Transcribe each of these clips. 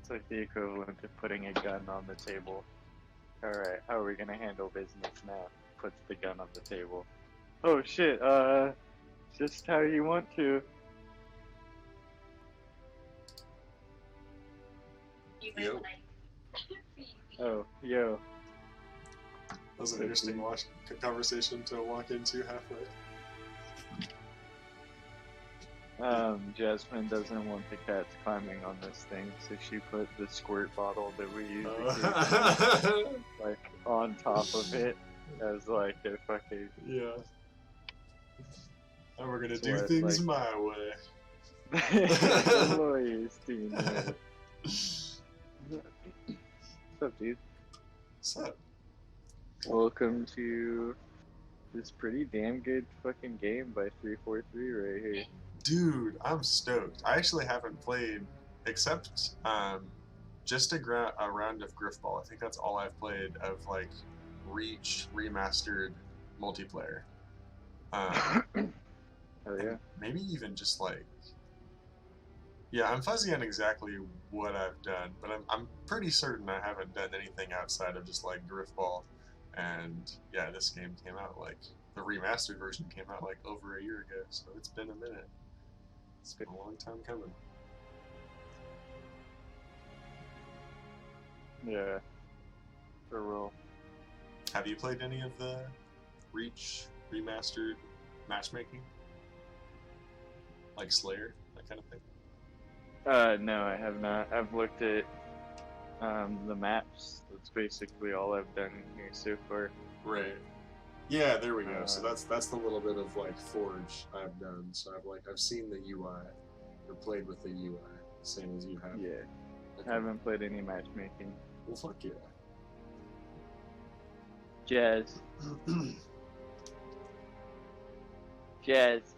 It's like the equivalent of putting a gun on the table. Alright, how are we gonna handle business now? Puts the gun on the table. Oh shit, just how you want to. Yo. Oh, yo. That was an interesting conversation to walk into halfway. Jasmine doesn't want the cats climbing on this thing, so she put the squirt bottle that we use like on top of it as like a fucking Yeah. And we're gonna It's do what, things like- my way. the lawyers team. What's up, dude? What's up? Welcome to this pretty damn good fucking game by 343 right here. Dude, I'm stoked. I actually haven't played except just a round of Griffball. I think that's all I've played of like Reach remastered multiplayer. Oh yeah. Maybe even just like, yeah, I'm fuzzy on exactly what I've done, but I'm pretty certain I haven't done anything outside of just like Griffball. And yeah, this game came out like, the remastered version came out like over a year ago, so it's been a minute. It's been a long time coming. Yeah. For real. Have you played any of the Reach remastered matchmaking? Like Slayer, that kind of thing? No, I have not. I've looked at the maps. That's basically all I've done here so far. Right. Yeah, there we go. So that's the little bit of like Forge I've done. So I've seen the UI or played with the UI, same as you have. Yeah. Okay. I haven't played any matchmaking. Well, fuck yeah. Jazz. Jazz.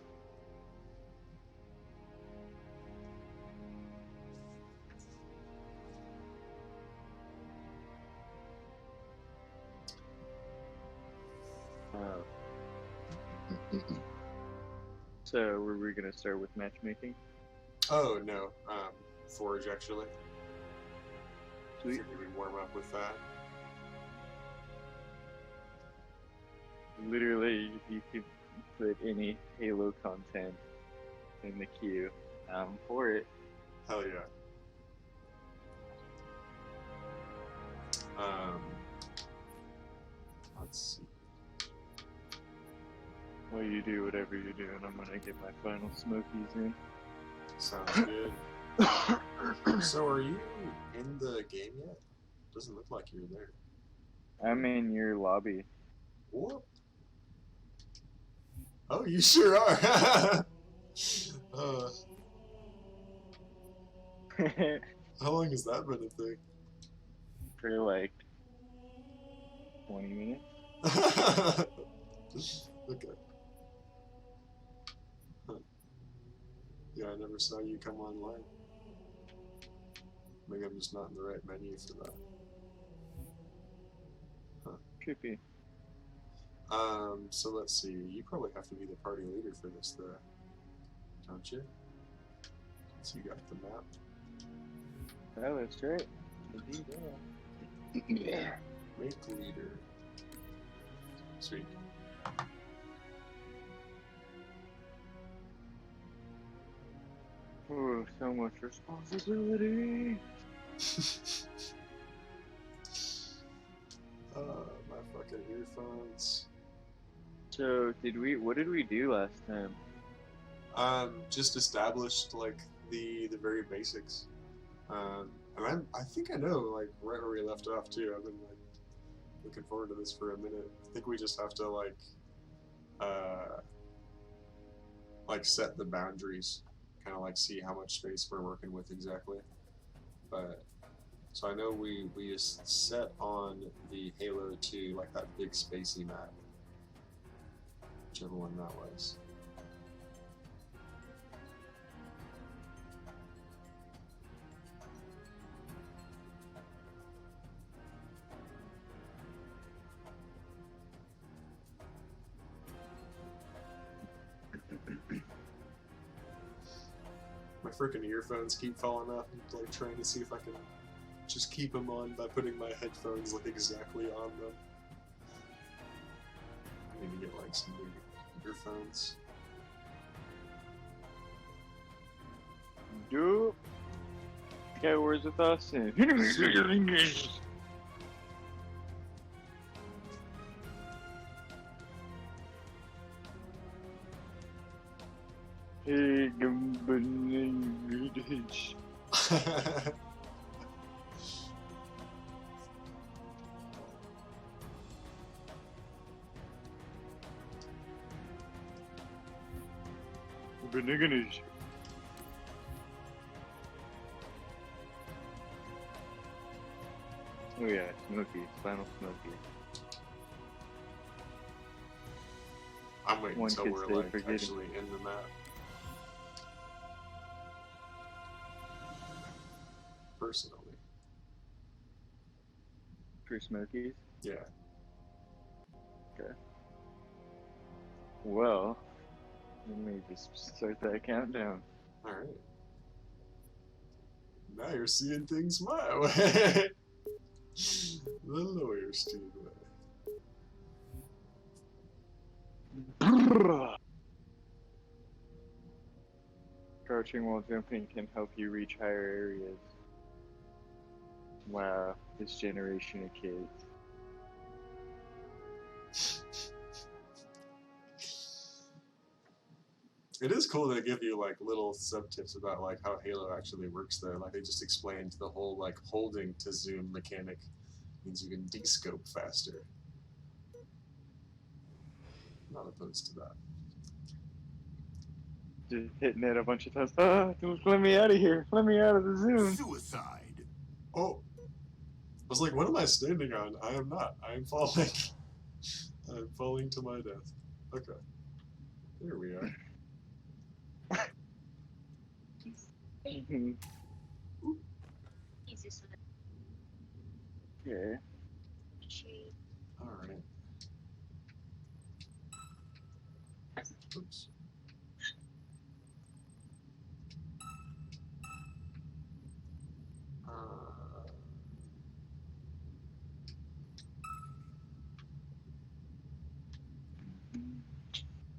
So, were we gonna start with matchmaking? Oh no, Forge actually. Sweet. Figured we'd warm up with that. Literally, if you could put any Halo content in the queue, for it. Hell yeah. Let's see. Well, you do whatever you're doing. I'm gonna get my final smokies in. Sounds good. So are you in the game yet? Doesn't look like you're there. I'm in your lobby. What? Oh, you sure are. How long has that been a thing? For like 20 minutes. Okay. Huh. Yeah, I never saw you come online. Maybe I'm just not in the right menu for that. Trippy. So let's see. You probably have to be the party leader for this, though, don't you? So you got the map. Oh, that's right. Indeed, yeah. Make leader. Sweet. Oh, so much responsibility. My fucking earphones. So, what did we do last time? Just established like the very basics. And I think I know like right where we left off too. I've been like looking forward to this for a minute. I think we just have to like set the boundaries, kind of like see how much space we're working with exactly. But so I know we just set on the Halo 2 like that big spacey map, whichever one that was. My freaking earphones keep falling off. I'm like trying to see if I can just keep them on by putting my headphones like exactly on them. I need to get like some new earphones. Dude. Guy words with us and Hey, Gumbanage. Gumbanage. Oh yeah, Smokey, Final Smokey. I'm waiting One until could we're say like forgetting. actually in the map. Personally. For Smokies? Yeah. Okay. Well, let me just start that countdown. Alright. Now you're seeing things my way. The lawyer Steve way. Crouching while jumping can help you reach higher areas. Wow, this generation of kids. It is cool they give you like little sub tips about like how Halo actually works there. Like they just explained the whole like holding to zoom mechanic means you can descope faster. Not opposed to that. Just hitting it a bunch of times. Ah, just let me out of here. Let me out of the zoom. Suicide. Oh! I was like, what am I standing on? I am not. I am falling. I am falling to my death. Okay. There we are. Mhm. Okay. Alright. Oops.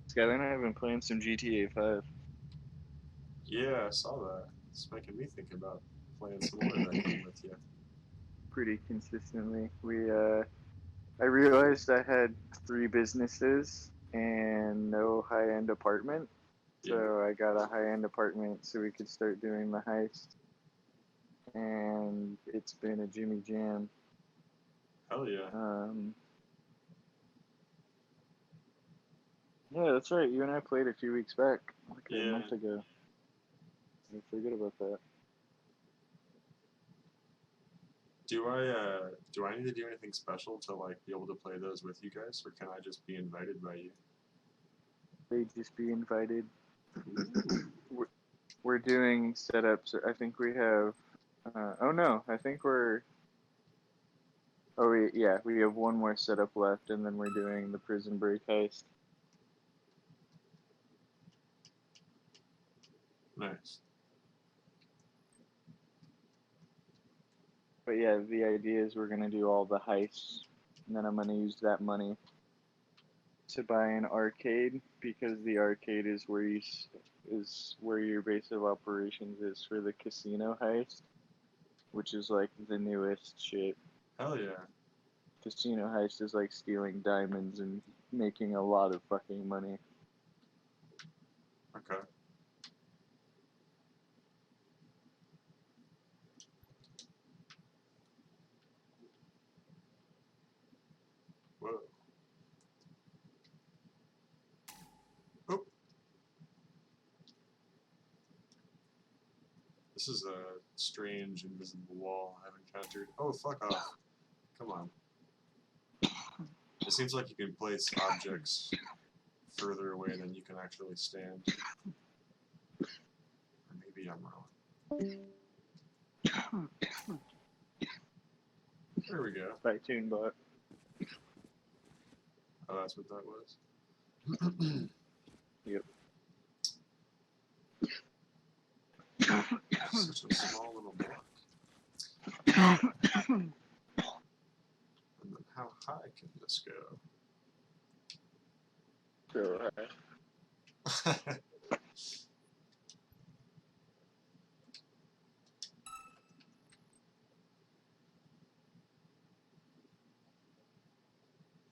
Skylar and I have been playing some GTA 5. Yeah, I saw that. It's making me think about playing some more of that game with you. Pretty consistently. I realized I had 3 businesses and no high-end apartment. Yeah. So I got a high-end apartment so we could start doing the heist. And it's been a Jimmy Jam. Hell yeah. Yeah, that's right. You and I played a few weeks back, like a Yeah. month ago. I forget about that. Do I need to do anything special to like be able to play those with you guys, or can I just be invited by you? They just be invited. We're doing setups. I think we have. Oh no, I think we're. Oh yeah, we have one more setup left, and then we're doing the prison break heist. Nice. But yeah, the idea is we're gonna do all the heists, and then I'm gonna use that money to buy an arcade because the arcade is where is where your base of operations is for the casino heist, which is like the newest shit. Hell yeah. Casino heist is like stealing diamonds and making a lot of fucking money. Okay. Whoa. Oh. This is a strange invisible wall I've encountered. Oh, fuck off. Come on. It seems like you can place objects further away than you can actually stand. Or maybe I'm wrong. There we go. By TuneBot. Oh, that's what that was. Yep. such a small little block. And then how high can this go? So,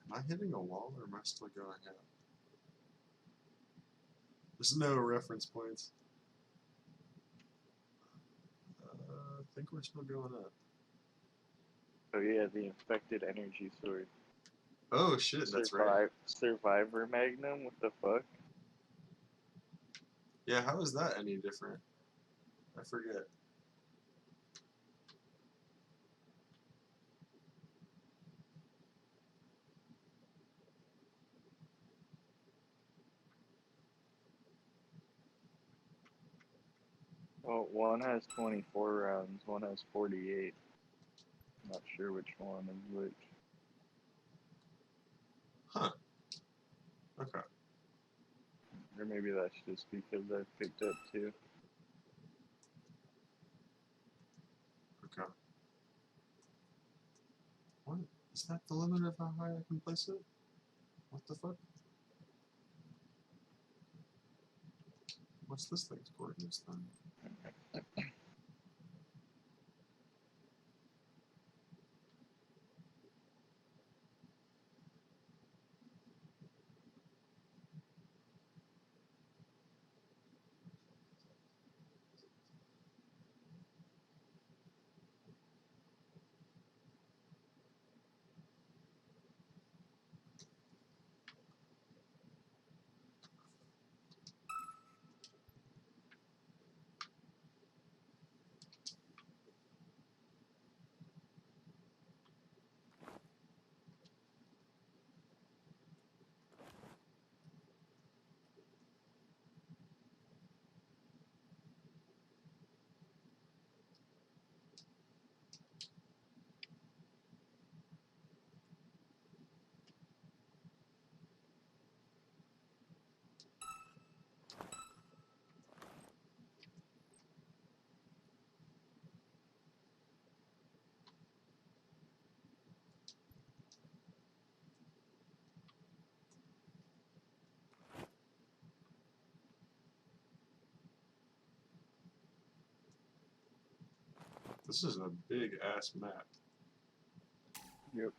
Am I hitting a wall or am I still going up? There's no reference points. I think we're still going up. oh yeah, the infected energy sword. Oh shit, that's right. Survivor Magnum, what the fuck? Yeah, how is that any different? I forget. Well, one has 24 rounds, one has 48. Not sure which one is which. Huh. Okay. Or maybe that's just because I picked up two. Okay. What? Is that the limit of how high I can place it? What the fuck? What's this thing's coordinates then? This is a big ass map. Yep.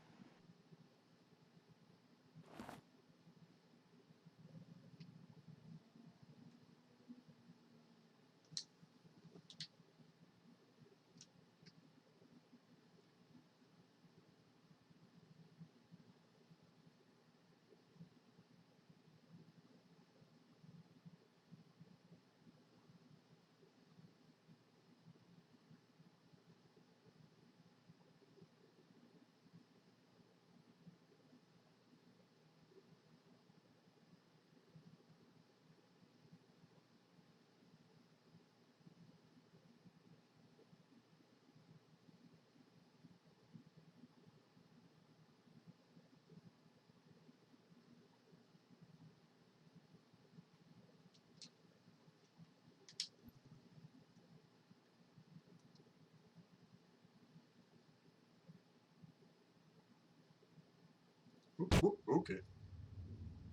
Okay.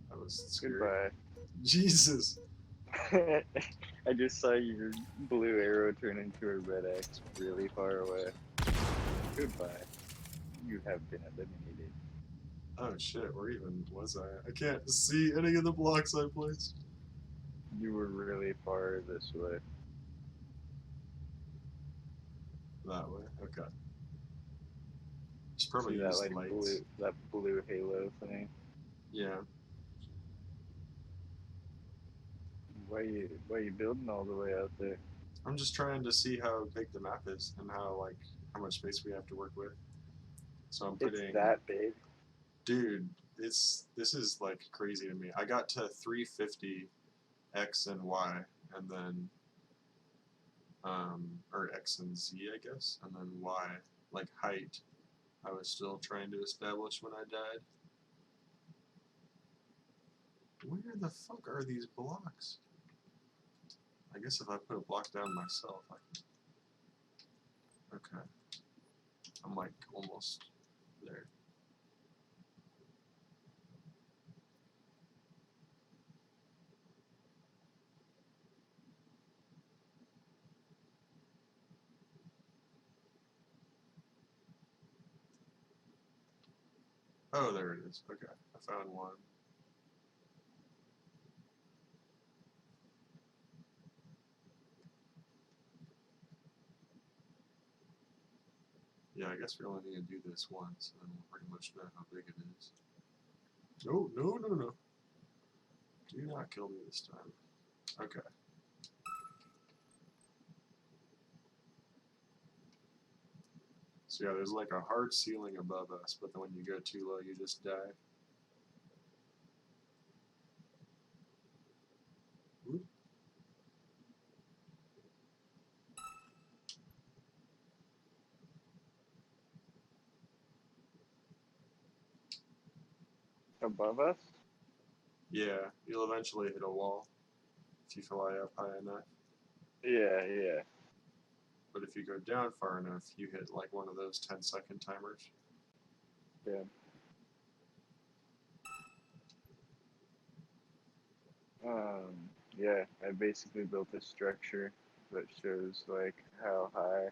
That was scary. Goodbye. Jesus. I just saw your blue arrow turn into a red X really far away. Goodbye. You have been eliminated. Oh shit, where even was I? I can't see any of the blocks I placed. You were really far this way. That way? Okay. Should probably See that use like lights. blue halo thing? Yeah. Why you building all the way out there? I'm just trying to see how big the map is and how much space we have to work with. So I'm It's putting, that big. dude, this is like crazy to me. I got to 350 X and Y and then or X and Z I guess, and then Y, like height. I was still trying to establish when I died. Where the fuck are these blocks? I guess if I put a block down myself, I can. Okay. I'm like almost there. Oh, there it is. Okay, I found one. Yeah, I guess we only need to do this once, and then we'll pretty much know how big it is. No, no, no, no. Do not kill me this time. Okay. So yeah, there's like a hard ceiling above us, but then when you go too low, you just die. Oop. Above us? Yeah, you'll eventually hit a wall if you fly up high enough. Yeah, yeah. But if you go down far enough, you hit like one of those 10-second timers. Yeah. Yeah, I basically built a structure that shows like how high,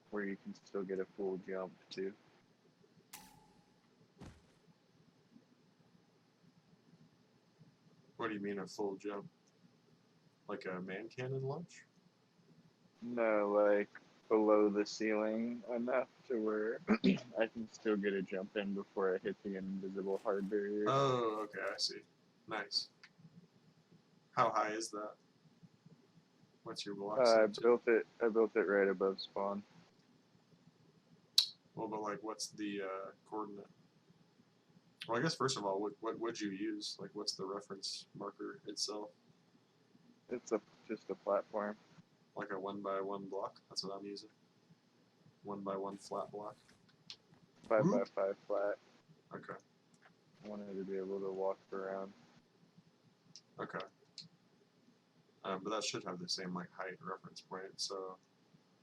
where you can still get a full jump to. What do you mean a full jump? Like a man cannon launch? No, like below the ceiling enough to where I can still get a jump in before I hit the invisible hard barrier. Oh, okay, I see. Nice. How high is that? What's your block I set to? built it right above spawn. Well, but like, what's the coordinate? Well, I guess first of all, what would you use? Like, what's the reference marker itself? It's just a platform. Like a 1x1 block? That's what I'm using. 1x1 flat block. 5x5 flat. Okay. I wanted to be able to walk around. Okay. But that should have the same like height reference point. So,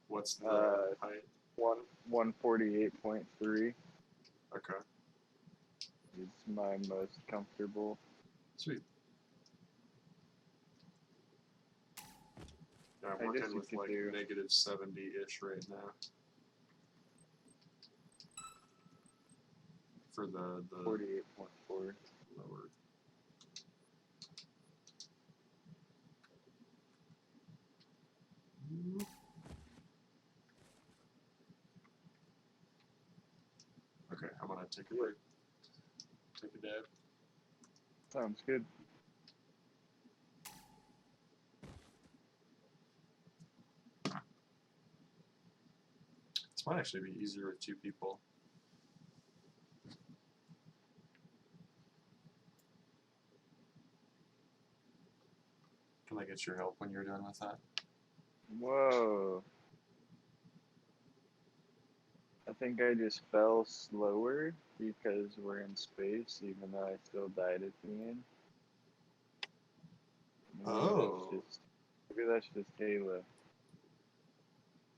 what's the height? 148.3 Okay. is my most comfortable. Sweet. Yeah, I'm I guess working you with could like do negative 70-ish right now. For the 48.4. lower. Okay, I'm gonna take a break. Take a dab. Sounds good. This might actually be easier with two people. Can I get your help when you're done with that? Whoa. I think I just fell slower because we're in space, even though I still died at the end. Oh. Maybe that's just Halo.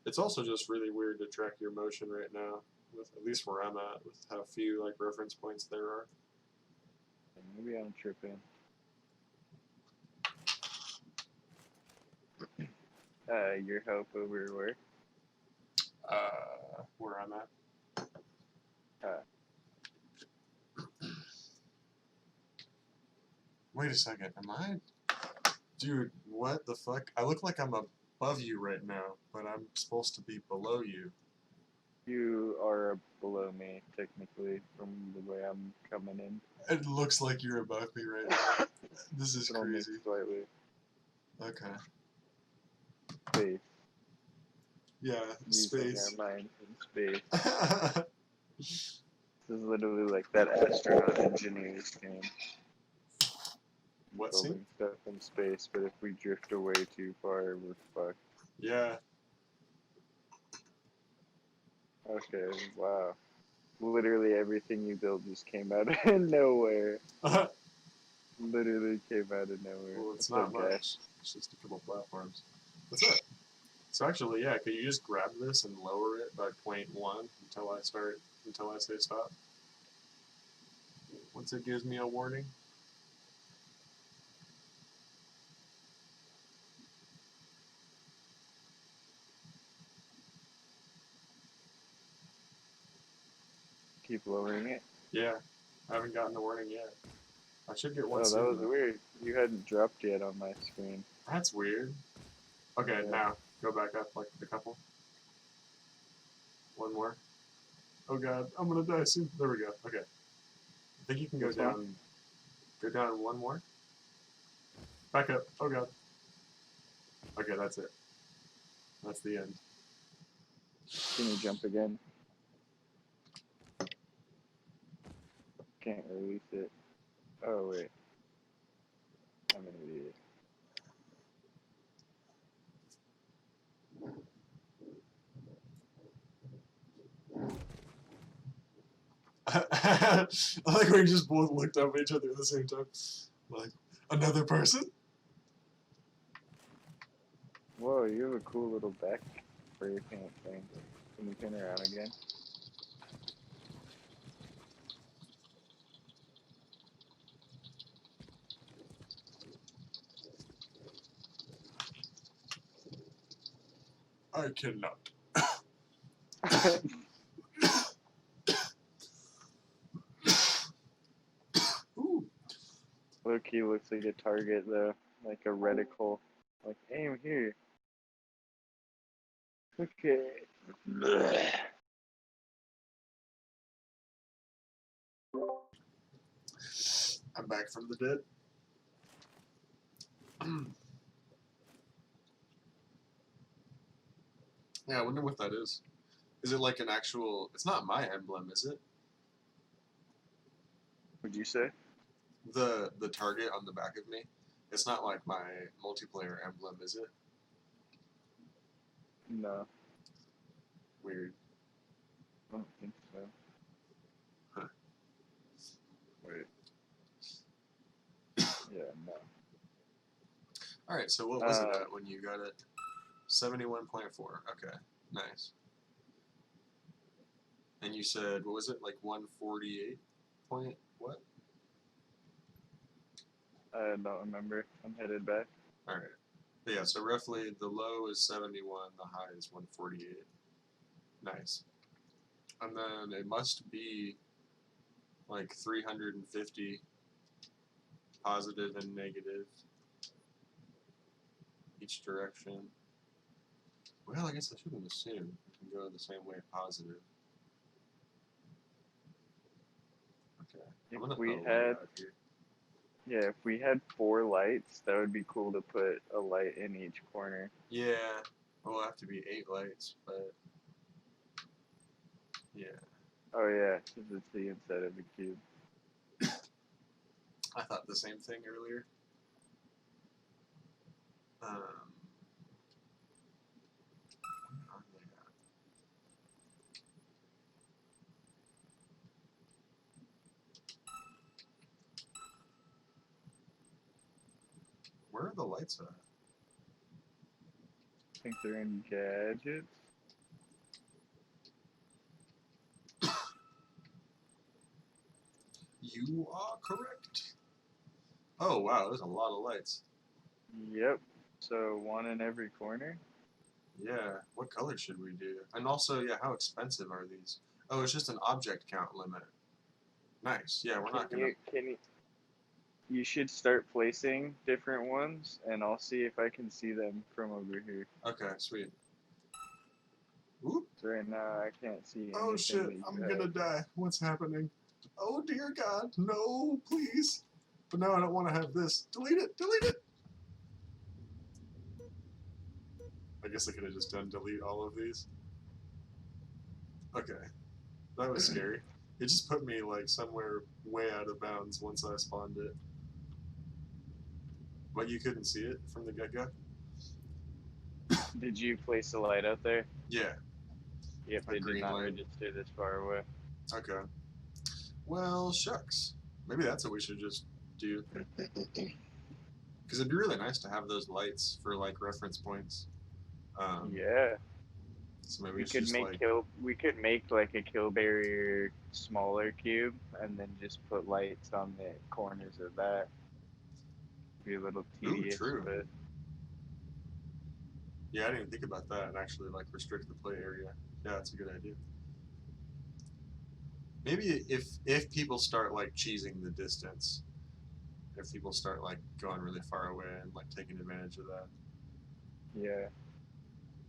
It's also just really weird to track your motion right now, with at least where I'm at, with how few like reference points there are. Maybe I'm tripping. Your help over where? Where I'm at. Wait a second, am I? Dude, what the fuck? I look like I'm above you right now, but I'm supposed to be below you. You are below me, technically, from the way I'm coming in. It looks like you're above me right now. This is Only crazy. slightly. Okay. Space. Yeah, Using space. our minds in space. This is literally like that astronaut engineers game. What Building scene? stuff in space, but if we drift away too far, we're fucked. Yeah. Okay, wow. Literally everything you build just came out of nowhere. Literally came out of nowhere. Well, it's What's not up, guys? much. It's just a couple platforms. What's up? So actually, yeah, could you just grab this and lower it by 0.1 until I say stop? Once it gives me a warning. Keep lowering it. Yeah, I haven't gotten the warning yet. I should get one Oh, that soon. was Though. weird. You hadn't dropped yet on my screen. That's weird. Okay, Yeah. now go back up like a couple. One more. Oh god, I'm gonna die soon. There we go. Okay. I think you can go This down. one? Go down one more. Back up. Oh god. Okay, that's it. That's the end. Can you jump again? Can't release it. Oh, wait. I'm an idiot. I like we just both looked up at each other at the same time. Like, another person? Whoa, you have a cool little back for your pants thing. Can you turn around again? I cannot. Ooh. Low-key looks like a target, though. Like a reticle. Like, aim here. Okay. I'm back from the dead. Yeah, I wonder what that is. Is it like an actual... It's not my emblem, is it? What'd you say? The target on the back of me. It's not like my multiplayer emblem, is it? No, Weird. I don't think so. Huh. Wait. Yeah, no. Alright, so what was it at when you got it? 71.4. Okay, nice. And you said, what was it, like 148 point what? I don't remember. I'm headed back. Alright. Yeah, so roughly the low is 71, the high is 148. Nice. And then it must be like 350 positive and negative each direction. Well, I guess I shouldn't assume it can go the same way positive. Okay. I'm gonna If we put a light had, out here. yeah, if we had 4 lights, that would be cool to put a light in each corner. Yeah, well, it'll have to be 8 lights, but yeah. Oh yeah, because it's the inside of the cube. I thought the same thing earlier. Where are they at? Where are the lights at? I think they're in gadgets. You are correct. Oh wow, there's a lot of lights. Yep. So 1 in every corner. Yeah, what color should we do? And also, yeah, how expensive are these? Oh, it's just an object count limit. Nice. Yeah, we're not gonna. You should start placing different ones, and I'll see if I can see them from over here. Okay, sweet. Oop. So right now I can't see anything. Oh shit, I'm gonna die. What's happening? Oh dear God, no, please. But now I don't want to have this. Delete it, delete it. I guess I could have just done delete all of these. Okay, that was scary. It just put me like somewhere way out of bounds once I spawned it. But you couldn't see it from the get-go? Did you place a light out there? Yeah. Yep, A it did green not light. register this far away. Okay. Well, shucks. Maybe that's what we should just do. Because it'd be really nice to have those lights for like reference points. Yeah. So maybe We it's could just make like, like a kill barrier smaller cube and then just put lights on the corners of that. Be a little ooh, tedious, true. but Yeah, I didn't even think about that and actually like restrict the play area. Yeah, that's a good idea. Maybe if people start like cheesing the distance, if people start like going really far away and like taking advantage of that, yeah.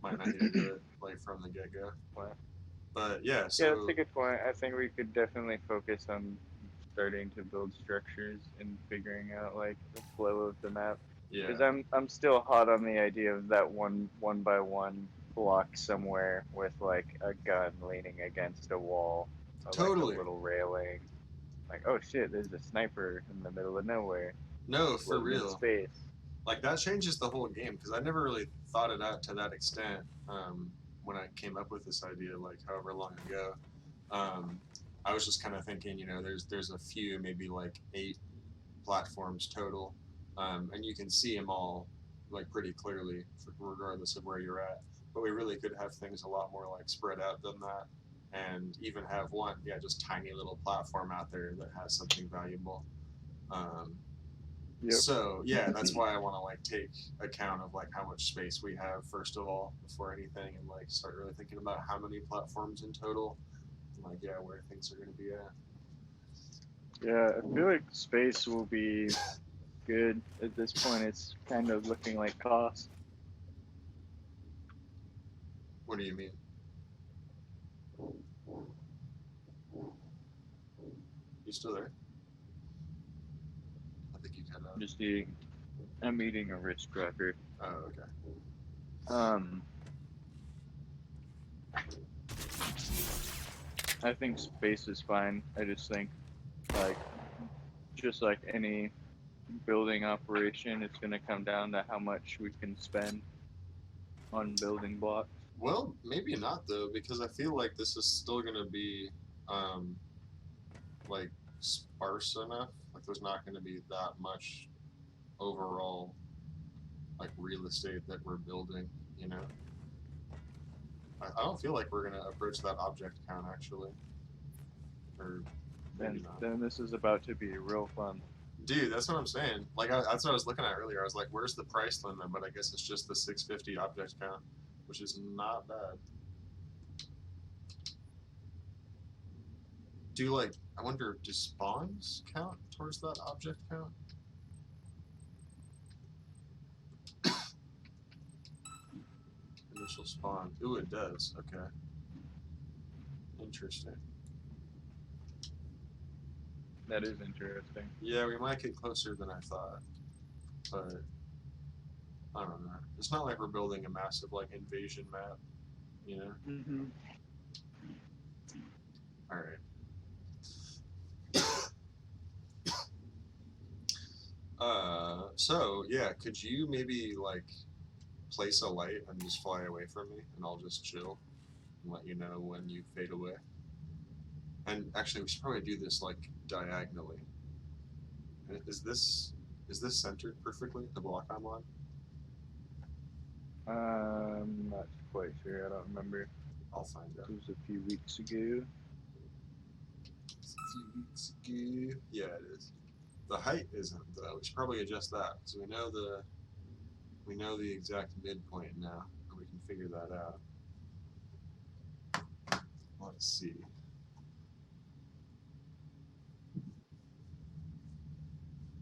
might not need to do it like from the get go. Well, But yeah, yeah, that's a so good point. I think we could definitely focus on starting to build structures and figuring out like the flow of the map. Because yeah, I'm still hot on the idea of that one by one block somewhere with like a gun leaning against a wall or like a totally. little railing. Like, oh shit, there's a sniper in the middle of nowhere, No, for floating in real. space. Like that changes the whole game because I never really thought it out to that extent when I came up with this idea, like however long ago. Um, I was just kind of thinking, there's a few, maybe like 8 platforms total, and you can see them all like pretty clearly, regardless of where you're at. But we really could have things a lot more like spread out than that, and even have one, yeah, just tiny little platform out there that has something valuable. Um, Yep. so yeah, that's why I want to like take account of like how much space we have first of all before anything, and like start really thinking about how many platforms in total, and like yeah, where things are going to be at. Yeah, I feel like space will be good at this point. It's kind of looking like cost. What do you mean? You still there? I think you cut out. Just eating. I'm eating a Ritz cracker. Oh, okay. Um, I think space is fine. I just think like just like any building operation, it's gonna come down to how much we can spend on building blocks. Well, maybe not though, because I feel like this is still going to be um, like sparse enough. Like there's not going to be that much overall like real estate that we're building. You know, I don't feel like we're going to approach that object count actually, or maybe And not. then this is about to be real fun. Dude, that's what I'm saying. Like that's what I was looking at earlier. I was like, "Where's the price limit?" But I guess it's just the 650 object count, which is not bad. Do like I wonder, do spawns count towards that object count? Initial spawn. Ooh, it does. Okay, interesting. That is interesting. Yeah, we might get closer than I thought, but I don't know. It's not like we're building a massive like invasion map, you know. Mm-hmm. All right. So yeah, could you maybe like place a light and just fly away from me, and I'll just chill and let you know when you fade away. And actually, we should probably do this like diagonally. Is this centered perfectly? The block I'm on? Not quite sure. I don't remember. I'll find out. It was a few weeks ago. It's a few weeks ago. Yeah, it is. The height isn't though. We should probably adjust that because we know the exact midpoint now, and we can figure that out. Let's see.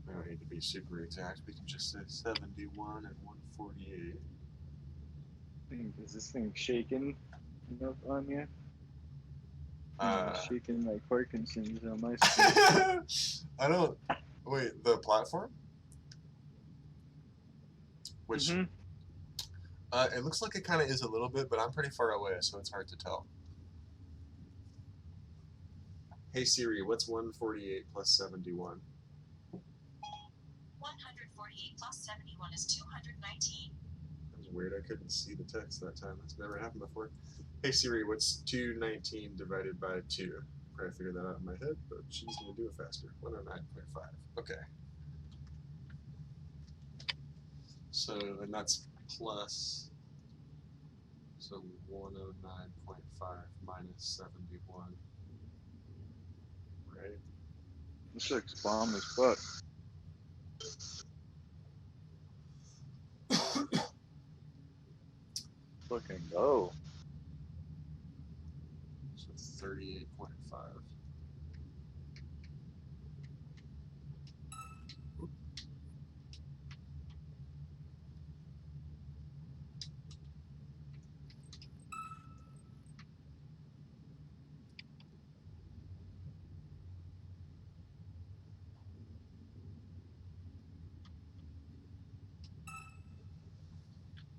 We don't need to be super exact. We can just say 71 and 148. Is this thing shaking enough on you? It's Uh, shaking like Parkinson's on my screen. I don't. Wait, the platform? Which Mm-hmm. it looks like it kind of is a little bit, but I'm pretty far away, so it's hard to tell. Hey Siri, what's 148 plus 71? 148 plus 71 is 219. That was weird. I couldn't see the text that time. That's never happened before. Hey Siri, what's 219 divided by 2? Probably figured that out in my head, but she's going to do it faster. 109.5. Okay. So, and that's plus So 109.5 minus 71. Right? This looks bomb as fuck. Fucking go. So 38.5.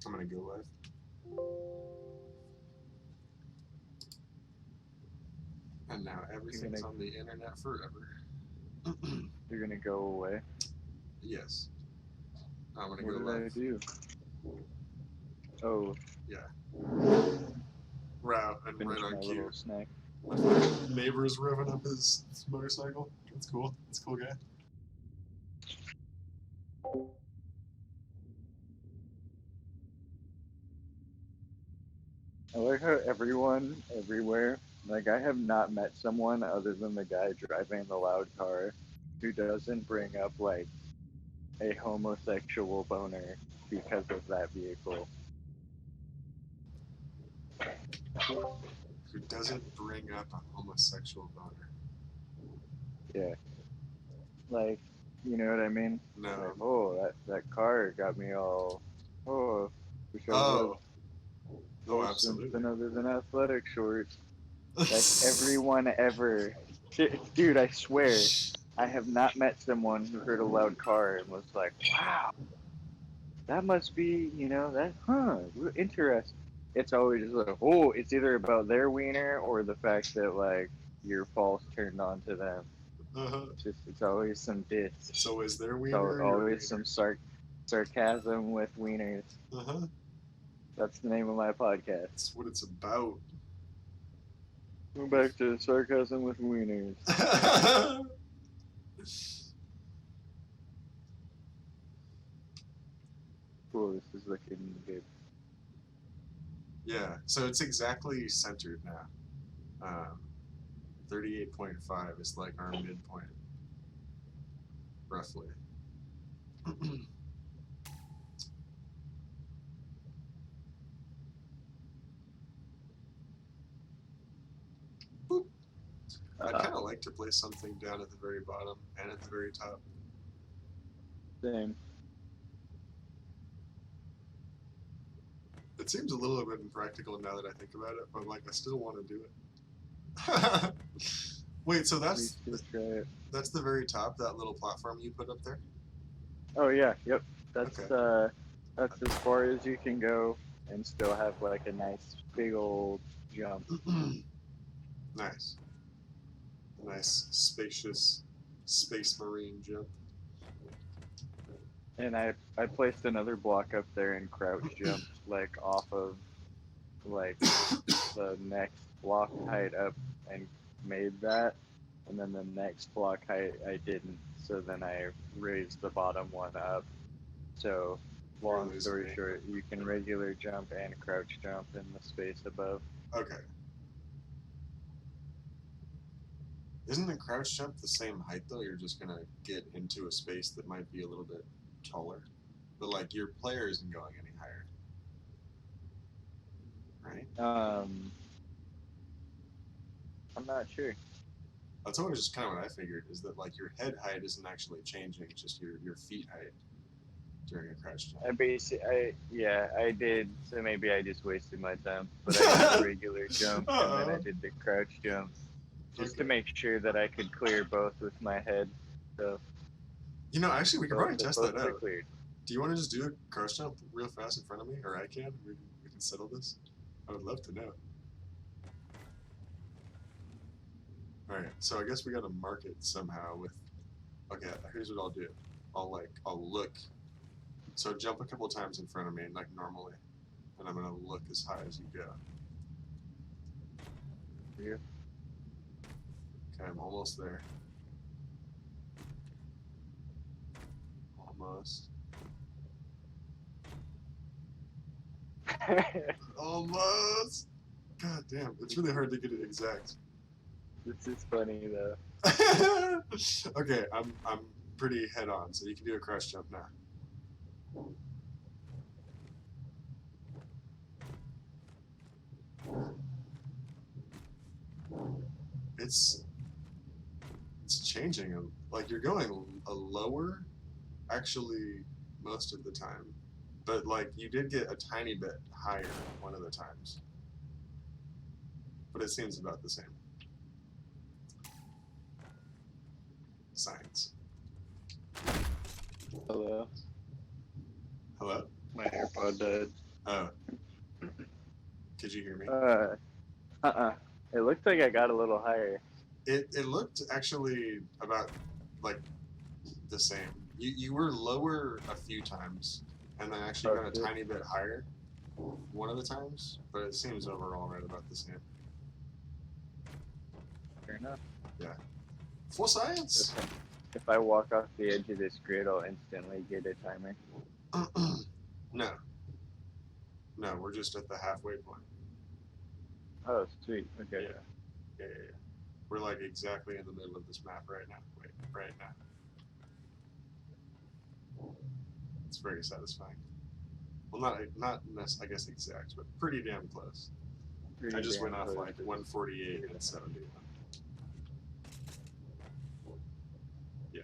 I'm gonna go live. And now everything's on the internet forever. You're gonna go away. Yes. I'm gonna What go did live. I do? Oh, Route and finish right my on little cue. snack. My fucking neighbor's revving up his motorcycle. That's cool. That's a cool guy. I like how everyone, everywhere, like I have not met someone other than the guy driving the loud car who doesn't bring up like a homosexual boner because of that vehicle. Who doesn't bring up a homosexual boner? Yeah. Like, you know what I mean? No. Like, oh, that car got me all, oh, wish I Oh. Oh, was absolutely. something other than athletic shorts. Like everyone ever, dude, I swear, I have not met someone who heard a loud car and was like, wow, that must be, interesting. It's always like, oh, it's either about their wiener or the fact that like your false turned on to them. Uh-huh. It's always some diss. So is there It's wiener or your always some sarcasm with wieners. Uh-huh. That's the name of my podcast. That's what it's about. Go back to sarcasm with wieners. Cool, this is looking good. Yeah, so it's exactly centered now. 38.5 is like our midpoint, roughly. Boop. I'd kind of like to place something down at the very bottom and at the very top. Same. It seems a little bit impractical now that I think about it, but like I still want to do it. Wait, so We still try it. that's the very top, that little platform you put up there? Oh yeah, yep. That's Okay. that's as far as you can go and still have like a nice big old jump. Nice. Nice, spacious space marine jump. And I placed another block up there and crouch jumped like off of like the next block height up and made that. And then the next block height I didn't. So then I raised the bottom one up. So long You're story losing me. short, you can regular jump and crouch jump in the space above. Okay. Isn't the crouch jump the same height though? You're just gonna get into a space that might be a little bit taller. But like your player isn't going any higher. Right? I'm not sure. That's always just kind of what I figured, is that like your head height isn't actually changing, it's just your feet height during a crouch jump. I did. So maybe I just wasted my time. But I did the regular jump and then I did the crouch jump, just to make sure that I could clear both with my head. So You know, actually, we could probably test both that are out. cleared. Do you want to just do a crouch jump real fast in front of me, or I can? We can settle this. I would love to know. All right, so I guess we got to mark it somehow with. Okay, here's what I'll do. I'll look. So jump a couple times in front of me, like normally, and I'm gonna look as high as you go. Yeah. Okay, I'm almost there. Almost. Almost. God damn, it's really hard to get it exact. This is funny though. Okay, I'm pretty head on, so you can do a crouch jump now. It's changing. Like you're going a lower, actually, most of the time, but like you did get a tiny bit higher one of the times, but it seems about the same. Science. Hello. Hello? My AirPod died. Oh. Could you hear me? It looked like I got a little higher. It looked actually about like the same. You were lower a few times, and then actually got a Okay. tiny bit higher one of the times, but it seems overall right about the same. Fair enough. Full science? If I walk off the edge of this grid, I'll instantly get a timer. No. No, we're just at the halfway point. Oh, sweet. Okay. Yeah. Yeah. We're like exactly in the middle of this map right now. Wait, right now. It's very satisfying. Well, not I guess exact, but pretty damn close. Pretty I just damn went off close. like 148 and 71. Yeah.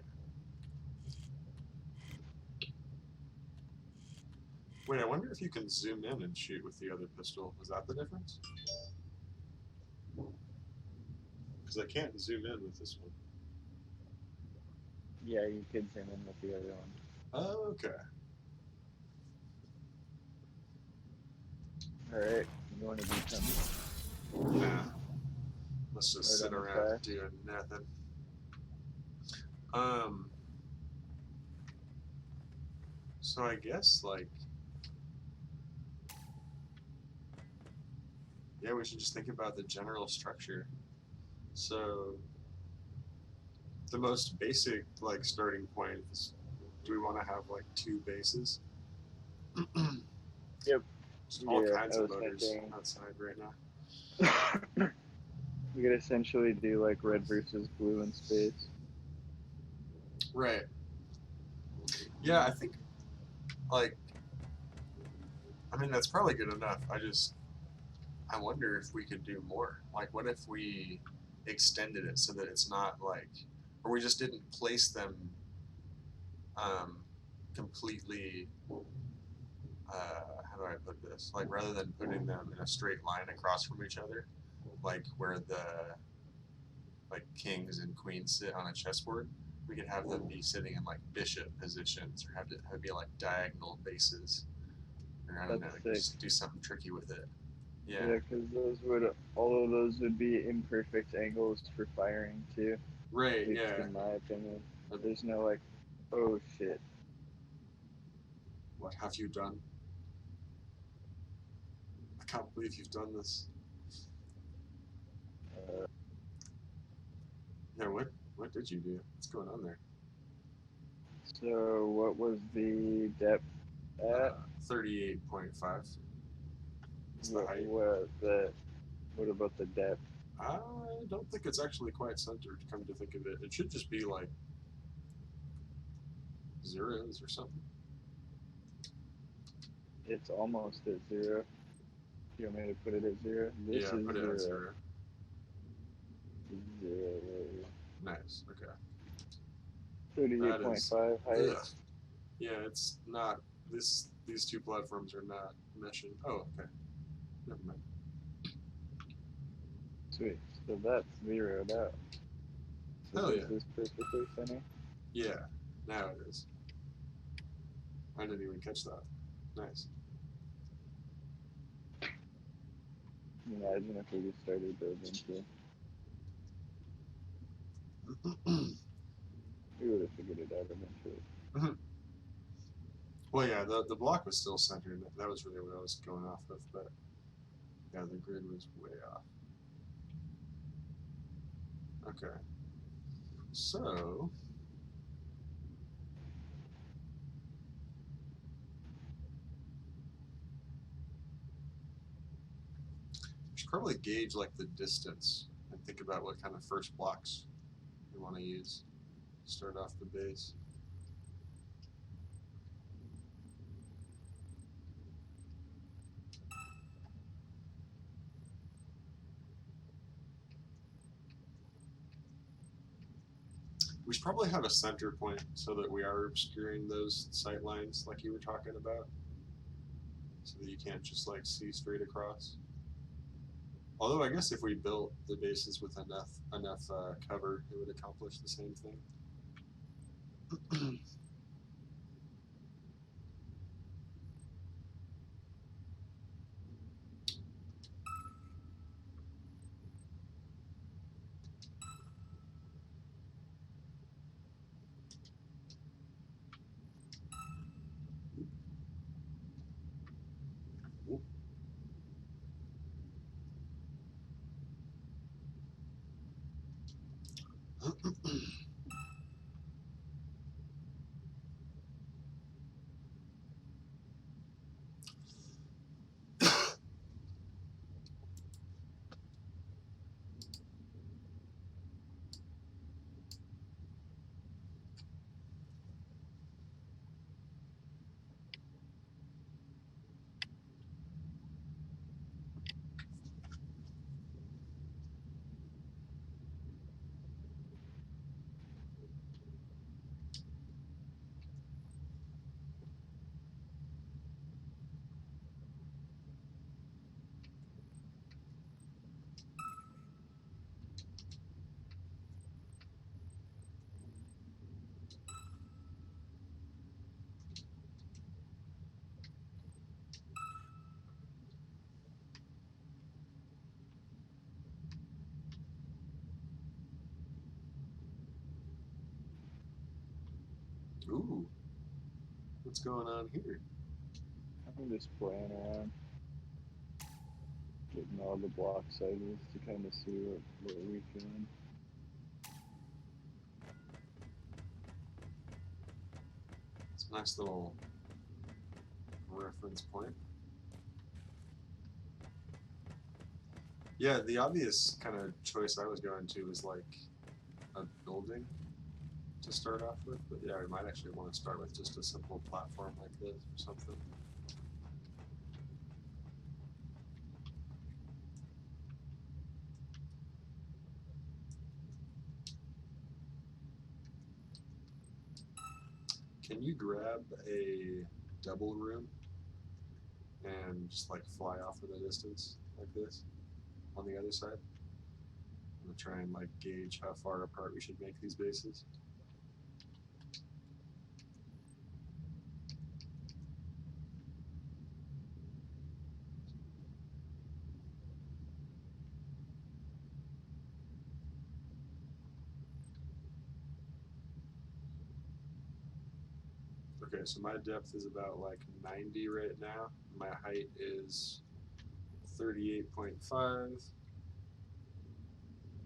Wait, I wonder if you can zoom in and shoot with the other pistol. Is that the difference? Because I can't zoom in with this one. Yeah, you could zoom in with the other one. Oh, okay. Alright, you want to do something? Nah. Let's just Right sit on the around side. doing nothing. So I guess like, yeah, we should just think about the general structure. So the most basic like starting point is, do we want to have like 2 bases? Yep. Just all Yeah, kinds I of was motors thinking. outside right now. We could essentially do like red versus blue in space. Right. Yeah, I think like, I mean that's probably good enough. I wonder if we could do more. Like, what if we extended it so that it's not like, or we just didn't place them completely. How do I put this? Like, rather than putting them in a straight line across from each other, like where the like kings and queens sit on a chessboard, we could have them be sitting in like bishop positions, or have it be like diagonal bases, or I don't know, That's sick. just do something tricky with it. Yeah, Yeah. because all of those would be imperfect angles for firing too. Right. At least Yeah. in my opinion. There's no like, oh shit. What have you done? I can't believe you've done this. Yeah, what did you do? What's going on there? So what was the depth at? 38.5. It's the height. What about the depth? I don't think it's actually quite centered, come to think of it. It should just be like zeros or something. It's almost at 0. You want me to put it at 0? This Yeah, is put it 0. at 0. 0. Nice, okay. 38.5 height. Ugh. Yeah, it's not, these 2 platforms are not meshing. Oh, okay. Never mind. Sweet. So that's 0'd out. So Hell this yeah. is perfectly center. Yeah, now it is. I didn't even catch that. Nice. Imagine if we just started building too. We would have figured it out eventually. Well, yeah, the block was still centered. That was really what I was going off of, but yeah, the grid was way off. Okay. So, probably gauge like the distance and think about what kind of first blocks we want to use. Start off the base. We should probably have a center point so that we are obscuring those sight lines like you were talking about, so that you can't just like see straight across. Although I guess if we built the bases with enough cover, it would accomplish the same thing. Ooh, what's going on here? I'm just playing around, getting all the block sizes to kind of see what we can. It's a nice little reference point. Yeah, the obvious kind of choice I was going to was like a building to start off with, but yeah, we might actually want to start with just a simple platform like this or something. Can you grab a double room and just like fly off in the distance like this on the other side? I'm gonna try and like gauge how far apart we should make these bases. Okay, so my depth is about like 90 right now. My height is 38.5.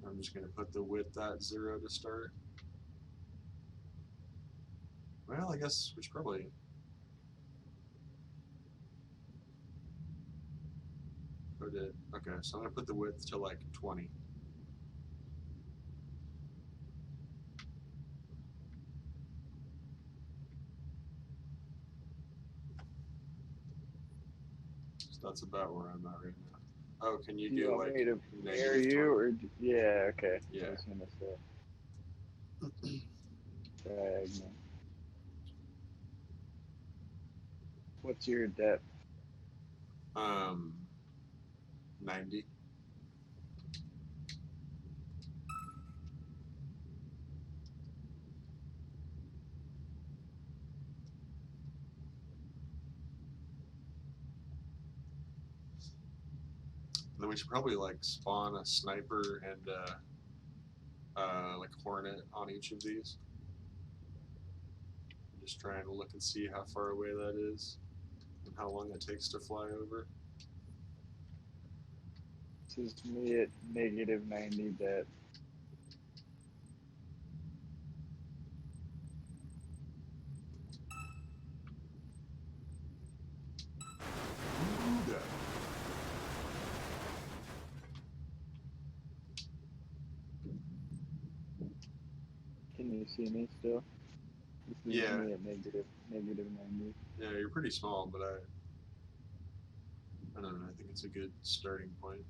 I'm just gonna put the width at 0 to start. Well, I guess we should probably put it, okay, so I'm gonna put the width to like 20. So that's about where I'm at right now. Oh, can you Do you do want like me to mirror -20? you, or yeah? Okay. Yeah. I was gonna say diagonal. What's your depth? 90. Then we should probably like spawn a sniper and like hornet on each of these. I'm just trying to look and see how far away that is and how long it takes to fly over. This is me at -90 depth. Can you see me still? This is Yeah. me at negative 90. Yeah, you're pretty small, but I don't know. I think it's a good starting point.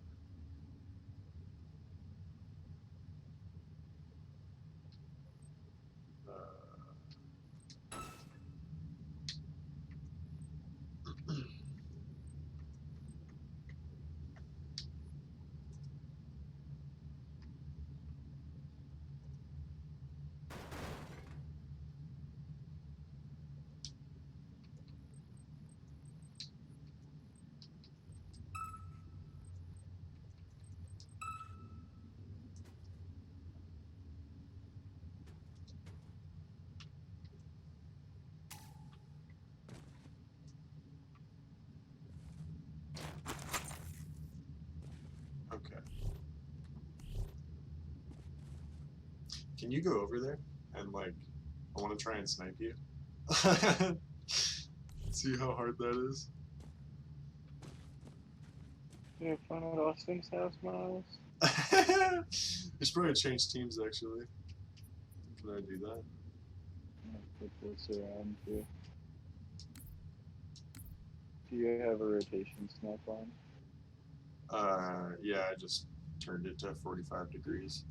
Okay. Can you go over there and like, I want to try and snipe you. See how hard that is. You have fun at Austin's house, Miles? We should probably change teams actually. Can I do that? I'll put this around you. Do you have a rotation snap on? Yeah, I just turned it to 45 degrees.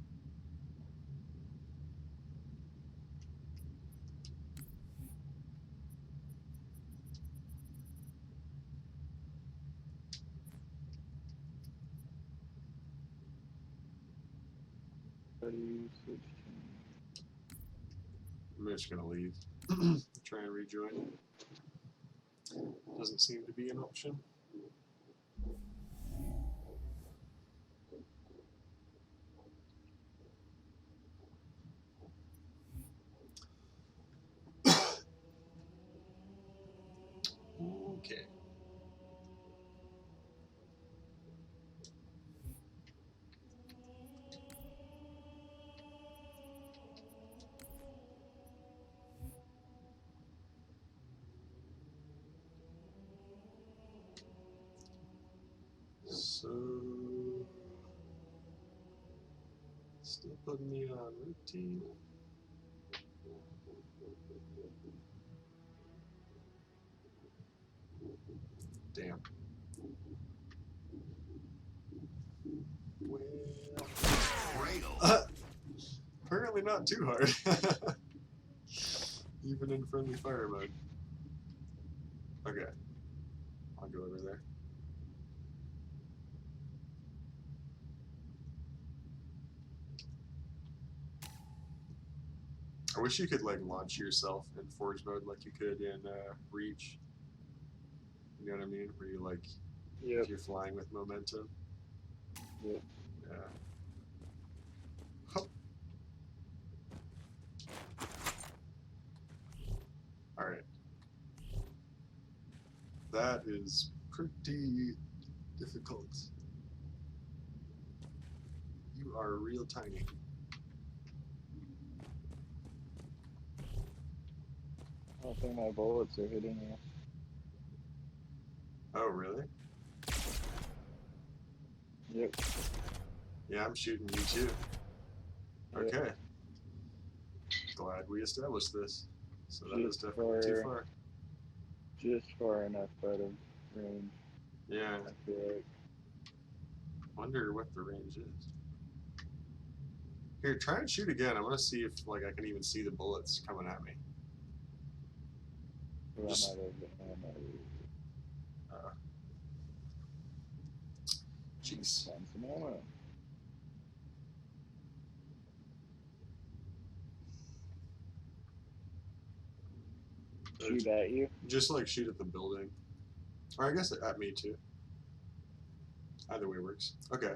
How do you switch teams? I'm just gonna leave. Try and rejoin. Doesn't seem to be an option. Okay. So, still putting me on routine. Damn. Well, apparently not too hard. Even in friendly fire mode. Okay. I'll go over there. I wish you could like launch yourself in Forge mode like you could in Reach. You know what I mean? Where you like, Yep. if you're flying with momentum. Yep. Yeah. Hup. All right. That is pretty difficult. You are real tiny. I don't think my bullets are hitting you. Oh, really? Yep. Yeah, I'm shooting you too. Yep. Okay. Glad we established this. So that is Just definitely too far. Just far enough out of range, Yeah. I feel like. Wonder what the range is. Here, try and shoot again. I want to see if like I can even see the bullets coming at me. Well, Just- I'm out of ammo. Jeez. Find some ammo. Shoot at you. Just like shoot at the building. Or I guess at me too. Either way works. Okay.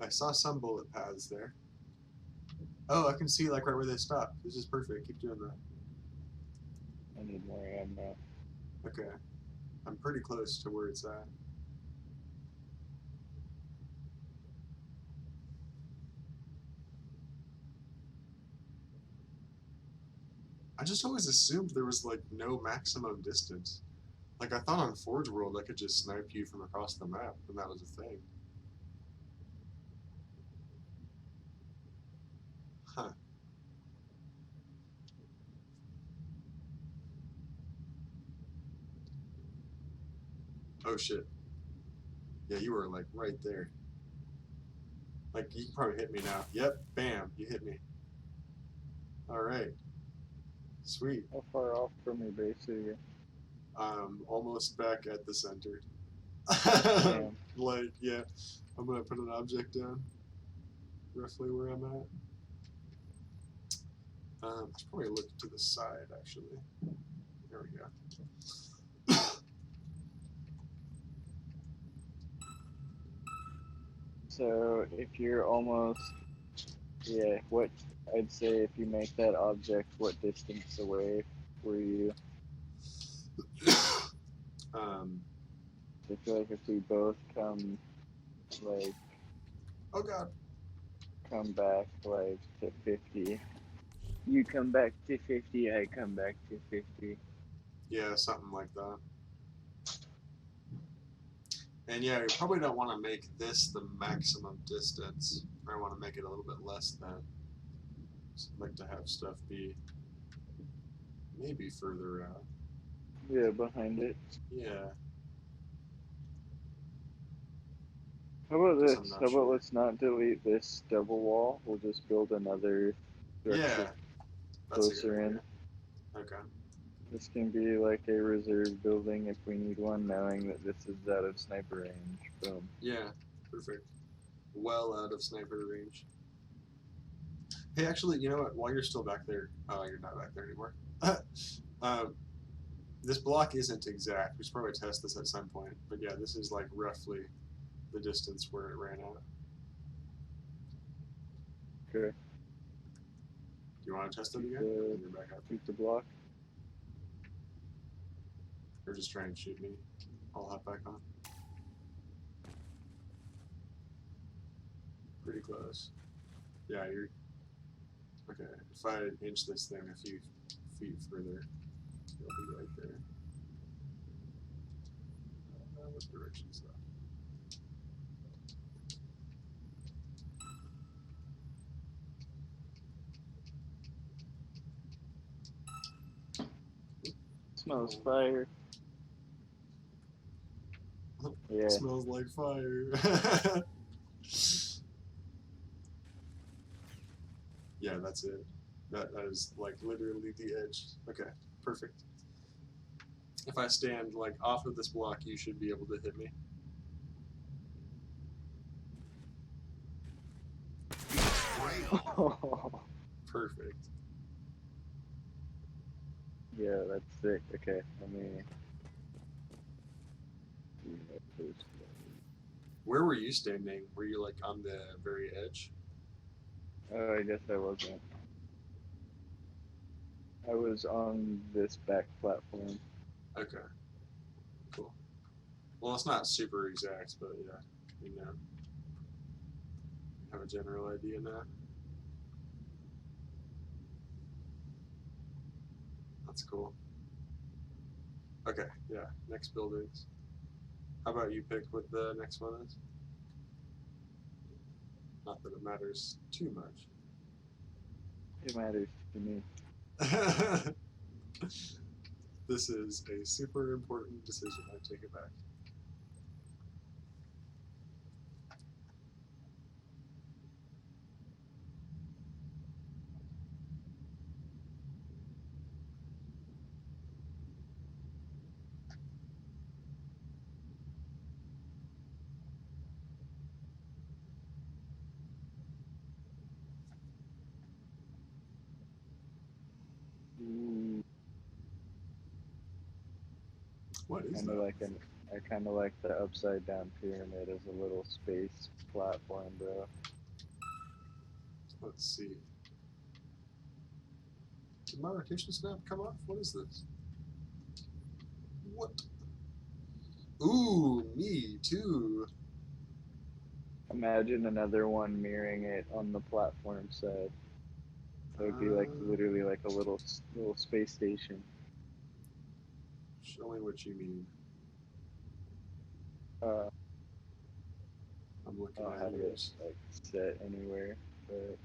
I saw some bullet paths there. Oh, I can see like right where they stop. This is perfect. Keep doing that. I need more ammo. Okay. I'm pretty close to where it's at. I just always assumed there was like no maximum distance. Like I thought on Forge World I could just snipe you from across the map, and that was a thing. Huh. Oh shit. Yeah, you were like right there. Like you can probably hit me now. Yep, bam, you hit me. All right, sweet. How far off from your base are you? Almost back at the center. Damn. Like, yeah, I'm gonna put an object down, roughly where I'm at. I should probably look to the side actually. There we go. So if you're almost, yeah, what I'd say if you make that object, what distance away were you? um, I feel like if we both like, oh god. come back like to 50, you come back to 50, I come back to 50. Yeah, something like that. And yeah, you probably don't want to make this the maximum distance. I want to make it a little bit less than. So I'd like to have stuff be maybe further out. Yeah, behind it. Yeah, How about because this? I'm How not about sure. let's not delete this double wall. We'll just build another Yeah, structure that's a good closer in. idea. Okay. This can be like a reserve building if we need one, knowing that this is out of sniper range. Boom. Yeah, perfect. Well out of sniper range. Hey, actually, you know what? While you're still back there, oh, you're not back there anymore. um, this block isn't exact. We should probably test this at some point. But yeah, this is like roughly the distance where it ran out. Okay. Do you want to test it Keep again? the When you're back up? keep the block. Or just try and shoot me. I'll hop back on. Pretty close. Yeah, you're... Okay, if I inch this thing a few feet further, it'll be right there. What direction is that? Smells fire. Yeah. Smells like fire. Yeah, that's it. That is like literally the edge. Okay, perfect. If I stand like off of this block, you should be able to hit me. Perfect. Yeah, that's sick. Okay, let me do that first. Where were you standing? Were you like on the very edge? Oh, I guess I wasn't. I was on this back platform. Okay, cool. Well, it's not super exact, but yeah, you know, you have a general idea now. That's cool. Okay, yeah, next buildings. How about you pick what the next one is? Not that it matters too much. It matters to me. This is a super important decision. I take it back. Ooh, What is kind of that? like an. I kind of like the upside down pyramid as a little space platform, bro. Let's see. Did my rotation snap come off? What is this? What? Ooh, me too. Imagine another one mirroring it on the platform side. It would be like Uh, literally like a little space station. Show me what you mean. Uh, I'm I looking don't at have it yours. like set anywhere, but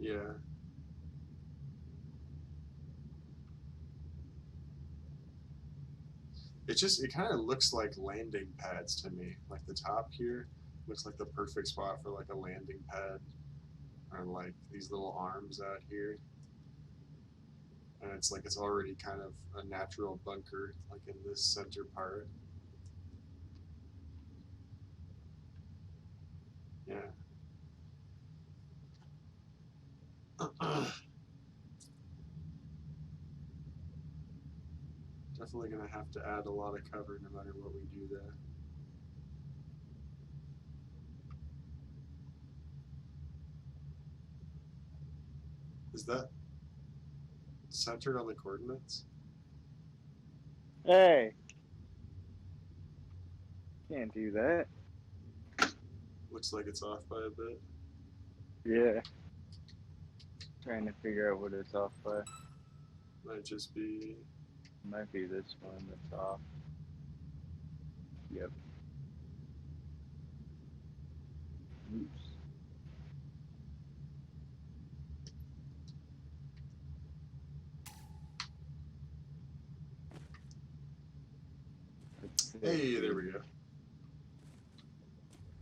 Yeah. It kind of looks like landing pads to me. Like the top here looks like the perfect spot for like a landing pad, or like these little arms out here. And it's like it's already kind of a natural bunker, like in this center part. Yeah. Definitely gonna have to add a lot of cover no matter what we do there. Is that centered on the coordinates? Hey, can't do that. Looks like it's off by a bit. Yeah. Trying to figure out what it's off by. Might just be. Might be this one that's off. Yep. Oops. Hey, there we go.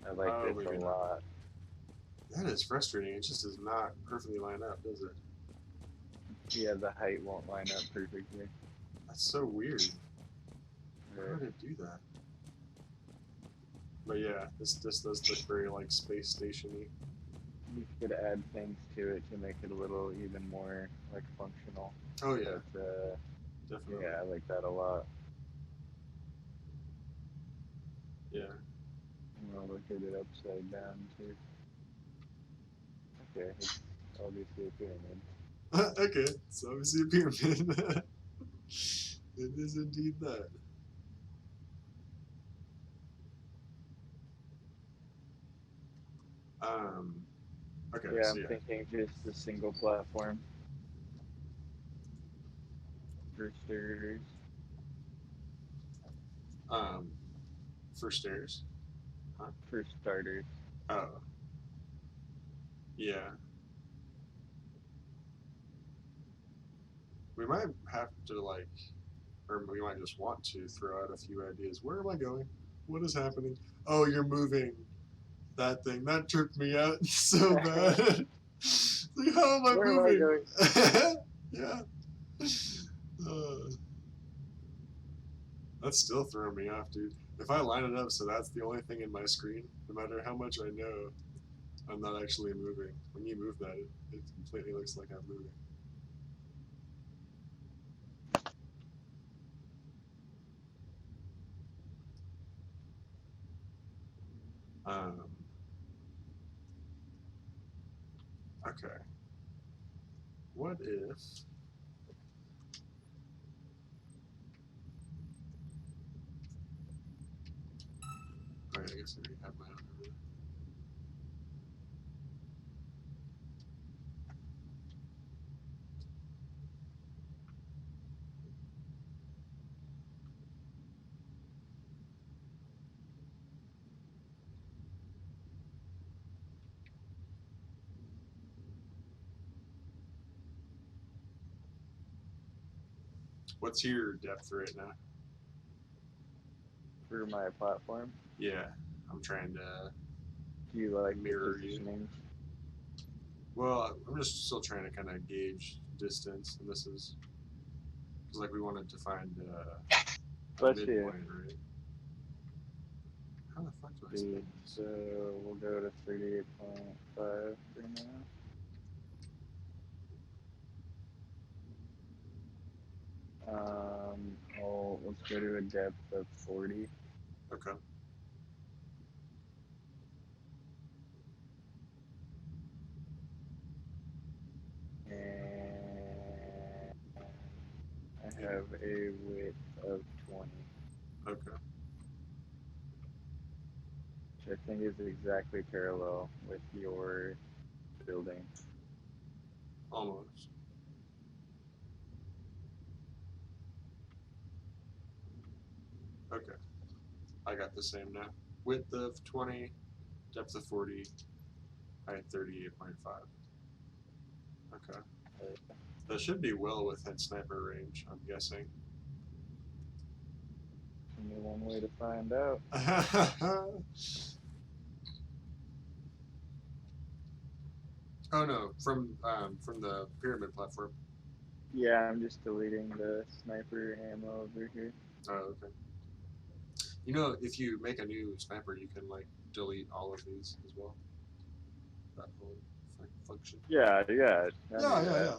I like Oh, this maybe a not. lot. That is frustrating. It just does not perfectly line up, does it? Yeah, the height won't line up perfectly. That's so weird. How Right. did it do that? But yeah, this does look very like space station-y. You could add things to it to make it a little even more like functional. Oh yeah, But definitely. yeah, I like that a lot. Yeah. I'm gonna look at it upside down too. Okay, it's obviously a pyramid. Okay, it's obviously a pyramid. It is indeed that. Um. Okay, Yeah, so I'm yeah. thinking just a single platform for starters. Um. For stairs. Huh? For starters. Oh. Yeah. We might have to like, or we might just want to throw out a few ideas. Where am I going? What is happening? Oh, you're moving that thing. That tripped me out so bad. Like, how am I Where am I moving? going? Yeah. Uh, that's still throwing me off, dude. If I line it up so that's the only thing in my screen, no matter how much I know, I'm not actually moving. When you move that, it completely looks like I'm moving. Um, okay. What if... Oh, yeah, I guess I already have my own over there. What's your depth right now? For my platform. Yeah, I'm trying to Do you like the mirror you. positioning? Well, I'm just still trying to kind of gauge distance, and this is because like we wanted to find a Bless you. midpoint, right? How the fuck do I spell this? So we'll go to 38.5 for now. Let's go to a depth of 40. Okay. And I have a width of 20, Okay. which I think is exactly parallel with your building. Almost. Okay. I got the same now. Width of 20, depth of 40, height 38.5. Okay. That should be well within sniper range, I'm guessing. Only one way to find out. Oh no, from the pyramid platform. Yeah, I'm just deleting the sniper ammo over here. Oh, okay. You know, if you make a new sniper, you can like delete all of these as well. That whole function. Yeah, I Yeah, knew yeah, that. yeah.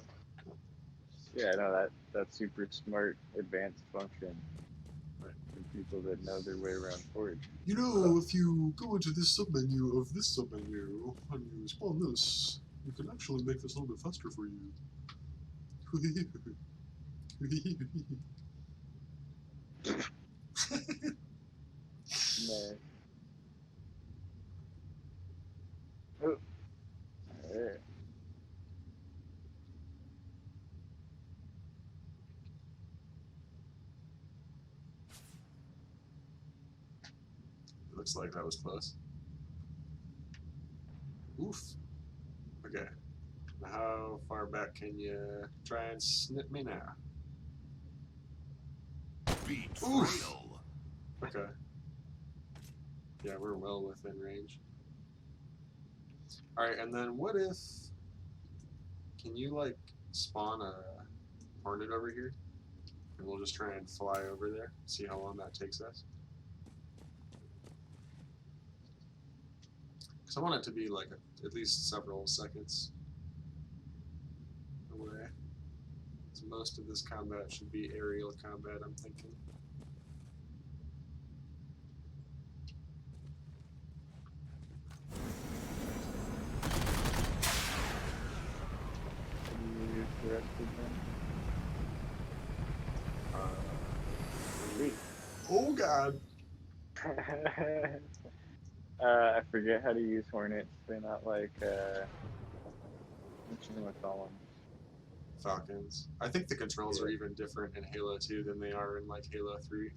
Yeah, I know that's super smart, advanced function Right. for people that know their way around Forge. You know, if you go into this submenu of this submenu and you spawn this, you can actually make this a little bit faster for you. Nice. Oh, alright. Looks like that was close. Oof. Okay. Now how far back can you try and snip me now? Oof. Okay. Yeah, we're well within range. Alright, and then what if... Can you, like, spawn a hornet over here? And we'll just try and fly over there, see how long that takes us. Because I want it to be, like, at least several seconds away. So most of this combat should be aerial combat, I'm thinking. What do you use the rest of them? Sweet. Oh god! I forget how to use Hornets. They're not like, what you call them? Falcons. I think the controls are Yeah. even different in Halo 2 than they are in, like, Halo 3.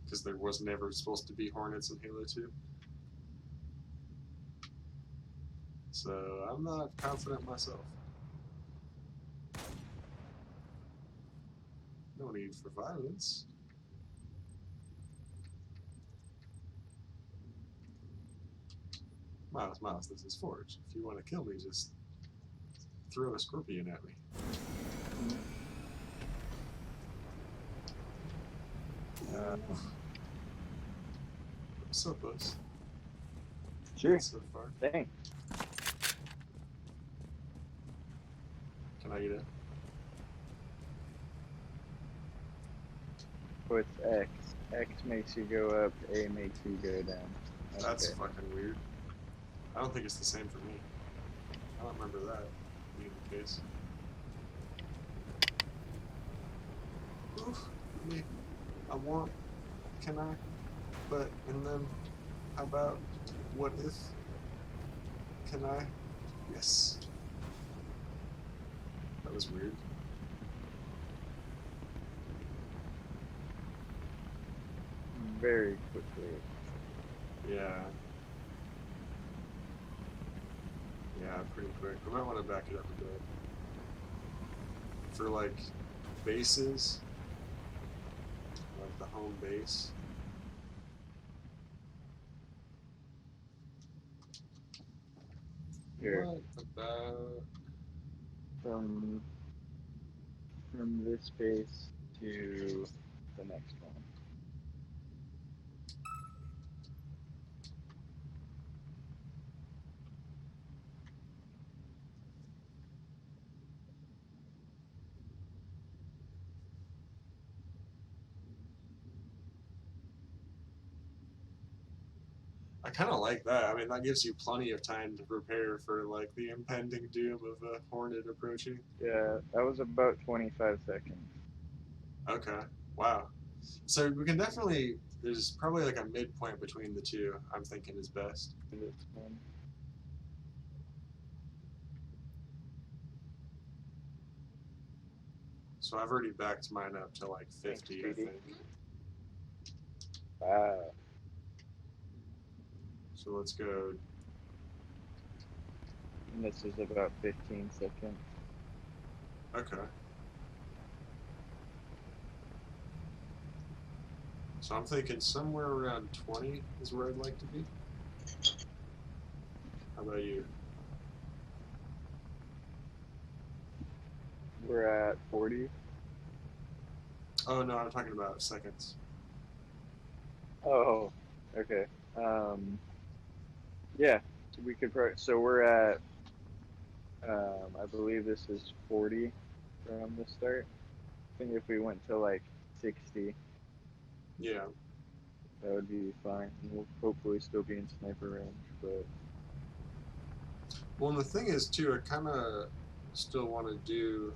Because there was never supposed to be Hornets in Halo 2. So, I'm not confident myself. No need for violence. Miles, this is Forge. If you want to kill me, just throw a scorpion at me. So close. Sure. So far. Thanks. Can I get in? What's X? X makes you go up, A makes you go down. That's Okay. fucking weird. I don't think it's the same for me. I don't remember that being the case. Oof, me. I want. Can I? But, and then, how about, what if? Can I? Yes. That was weird. Very quickly. Yeah. Yeah, pretty quick. We might want to back it up a bit. For, like, bases, like the home base. Here. What about... From this base to the next one. I kind of like that. I mean, that gives you plenty of time to prepare for, like, the impending doom of a Hornet approaching. Yeah, that was about 25 seconds. Okay. Wow. So we can definitely... There's probably, like, a midpoint between the two, I'm thinking is best. For this one. So I've already backed mine up to, like, 50, Thanks, I Speedy. think. Wow. So let's go... And this is about 15 seconds. Okay. So I'm thinking somewhere around 20 is where I'd like to be. How about you? We're at 40. Oh no, I'm talking about seconds. Oh, okay. Yeah, we could probably. So we're at. I believe this is 40 from the start. I think if we went to like 60, Yeah. that would be fine. We'll hopefully still be in sniper range, but Well, and the thing is too, I kind of still want to do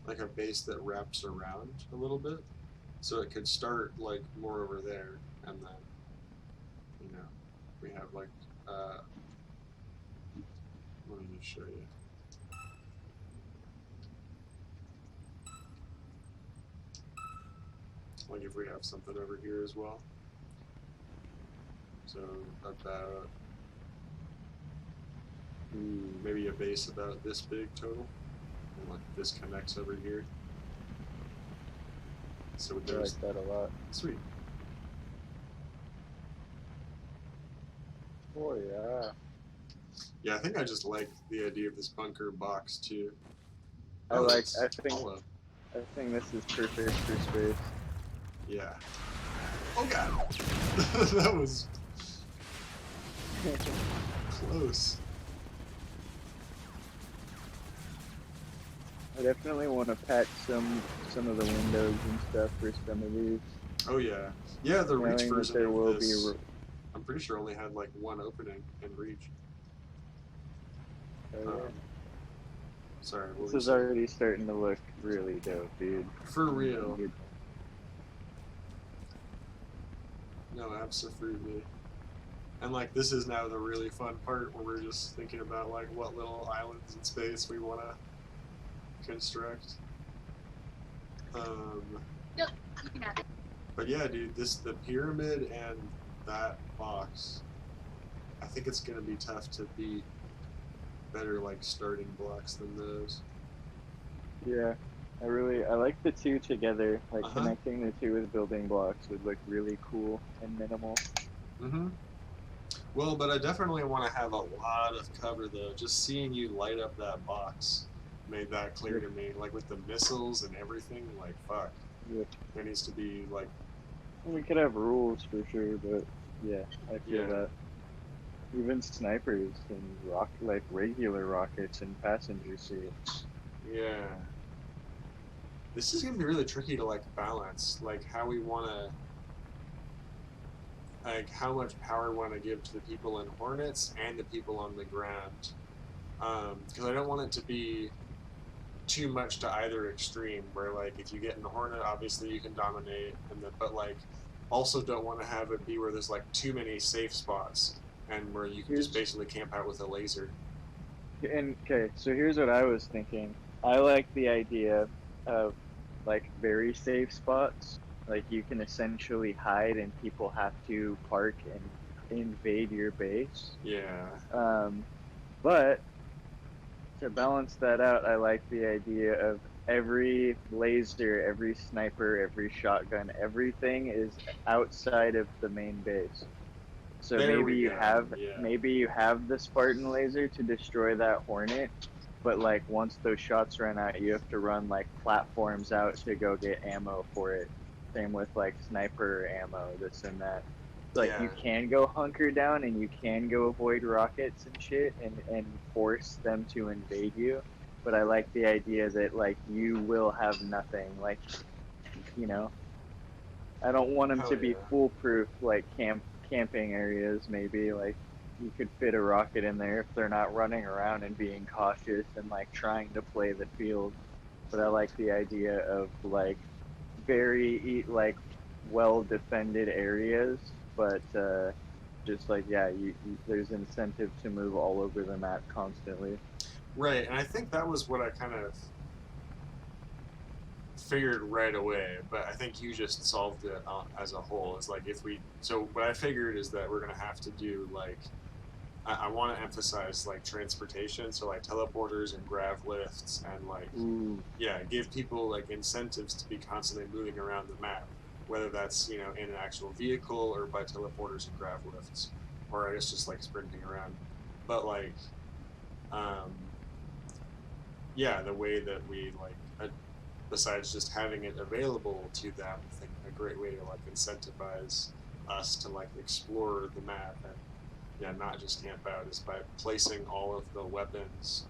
like a base that wraps around a little bit, so it could start like more over there, and then we have like let me just show you. Like if we have something over here as well. So about maybe a base about this big total, and like this connects over here. So I there's like that a lot. sweet. Oh yeah. Yeah, I think I just like the idea of this bunker box too. I Oh, like. it's hollow. I think this is perfect for space. Yeah. Oh god, that was close. I definitely want to patch some of the windows and stuff for some of these. Oh yeah, yeah. The Reach Knowing that version there of will this, be. I'm pretty sure only had like one opening in Reach. Oh, yeah. Sorry, what This were you is saying? already starting to look really dope, dude. For real. No, absolutely. And like this is now the really fun part where we're just thinking about like what little islands in space we want to construct. But yeah, dude, the pyramid and that box, I think it's gonna be tough to beat better like starting blocks than those. Yeah, I like the two together. Like Uh-huh. connecting the two with building blocks would look really cool and minimal. Mm-hmm. Well, but I definitely want to have a lot of cover though. Just seeing you light up that box made that clear to me. Like with the missiles and everything, like fuck. Yeah. There needs to be like We could have rules for sure, but yeah, I feel Yeah. that. Even snipers and like regular rockets and passenger seats. yeah. This is gonna be really tricky to like balance, like how we wanna like how much power we want to give to the people in Hornets and the people on the ground. Because I don't want it to be too much to either extreme, where like if you get in a Hornet, obviously you can dominate, but like also don't want to have it be where there's like too many safe spots and where you can just basically camp out with a laser. And okay, so here's what I was thinking. I like the idea of like very safe spots. Like you can essentially hide and people have to park and invade your base. Yeah. But to balance that out, I like the idea of every laser, every sniper, every shotgun, everything is outside of the main base. So There maybe we you go, have yeah. maybe you have the Spartan laser to destroy that Hornet, but like once those shots run out, you have to run like platforms out to go get ammo for it. Same with like sniper ammo, this and that. Like Yeah. you can go hunker down and you can go avoid rockets and shit and force them to invade you. But I like the idea that like you will have nothing. Like you know, I don't want them Hell to be yeah. foolproof like camping areas. Maybe like you could fit a rocket in there if they're not running around and being cautious and like trying to play the field. But I like the idea of like very like well defended areas, but just like yeah, there's incentive to move all over the map constantly. Right, and I think that was what I kind of figured right away, but I think you just solved it as a whole. It's like if we, so what I figured is that we're gonna have to do like I want to emphasize like transportation, so like teleporters and grav lifts, and like Ooh, yeah, give people like incentives to be constantly moving around the map, whether that's in an actual vehicle or by teleporters and grav lifts, or I guess just like sprinting around. But like, um, yeah, the way that we like, besides just having it available to them, I think a great way to like incentivize us to like explore the map and yeah, not just camp out is by placing all of the weapons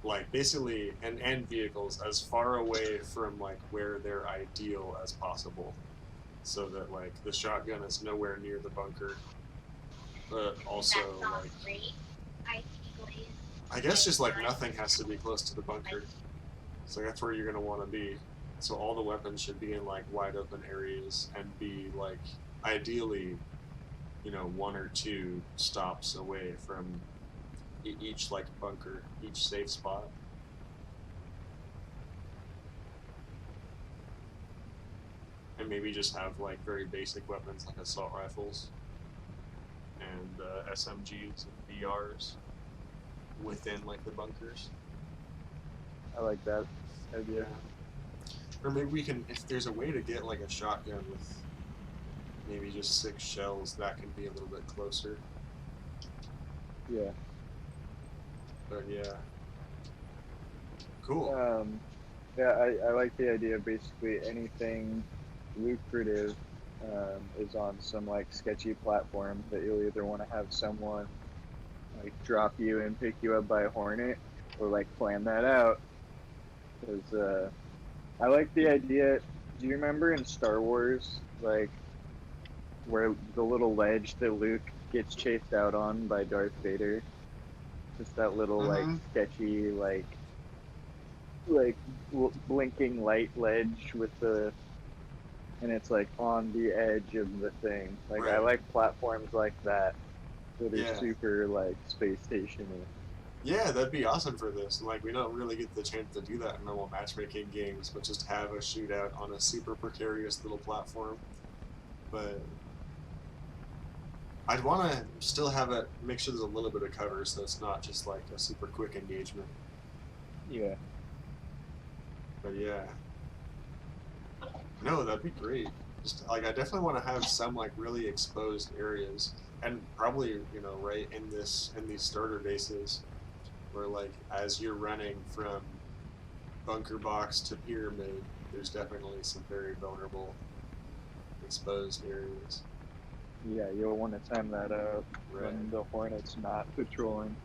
like basically and vehicles as far away from like where they're ideal as possible so that like the shotgun is nowhere near the bunker but also like I guess just like nothing has to be close to the bunker so that's where you're going to want to be so all the weapons should be in like wide open areas and be like ideally one or two stops away from each like bunker each safe spot. And maybe just have like very basic weapons like assault rifles and SMGs and BRs within like the bunkers. I like that idea. Yeah. Or maybe we can, if there's a way to get like a shotgun with maybe just 6 shells, that can be a little bit closer. Yeah. But yeah. Cool. Yeah, I like the idea of basically anything lucrative is on some like sketchy platform that you'll either want to have someone like drop you and pick you up by a hornet or like plan that out. Because I like the idea. Do you remember in Star Wars, like where the little ledge that Luke gets chased out on by Darth Vader? Just that little like Mm-hmm. sketchy like blinking light ledge with the and it's like on the edge of the thing. Like I Right. like platforms like that that are Yeah. super like space stationy. Yeah, that'd be awesome for this. Like, we don't really get the chance to do that in normal matchmaking games, but just have a shootout on a super precarious little platform. But I'd want to still have it, make sure there's a little bit of cover so it's not just like a super quick engagement. Yeah. But yeah. No, that'd be great. Just like, I definitely want to have some like really exposed areas. And probably, right in these starter bases where like as you're running from bunker box to pyramid, there's definitely some very vulnerable exposed areas. Yeah, you'll want to time that out Right. when the Hornet's not patrolling.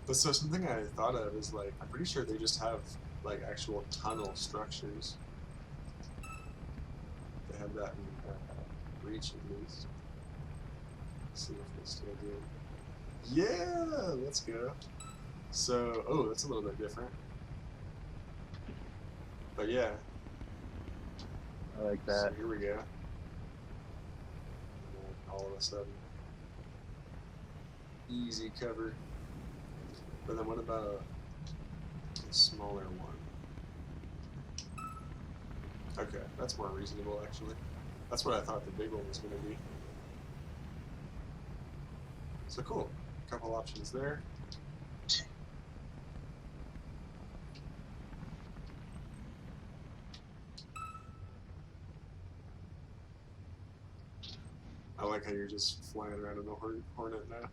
But so something I thought of is like I'm pretty sure they just have like actual tunnel structures. They have that in Reach at least. Let's see if they still do. Yeah, let's go. So, oh, that's a little bit different. But yeah, I like so that. here we go. And then all of a sudden, easy cover. But then what about a smaller one? Okay, that's more reasonable actually. That's what I thought the big one was going to be. So cool. A couple options there. I like how you're just flying around in a Hornet now.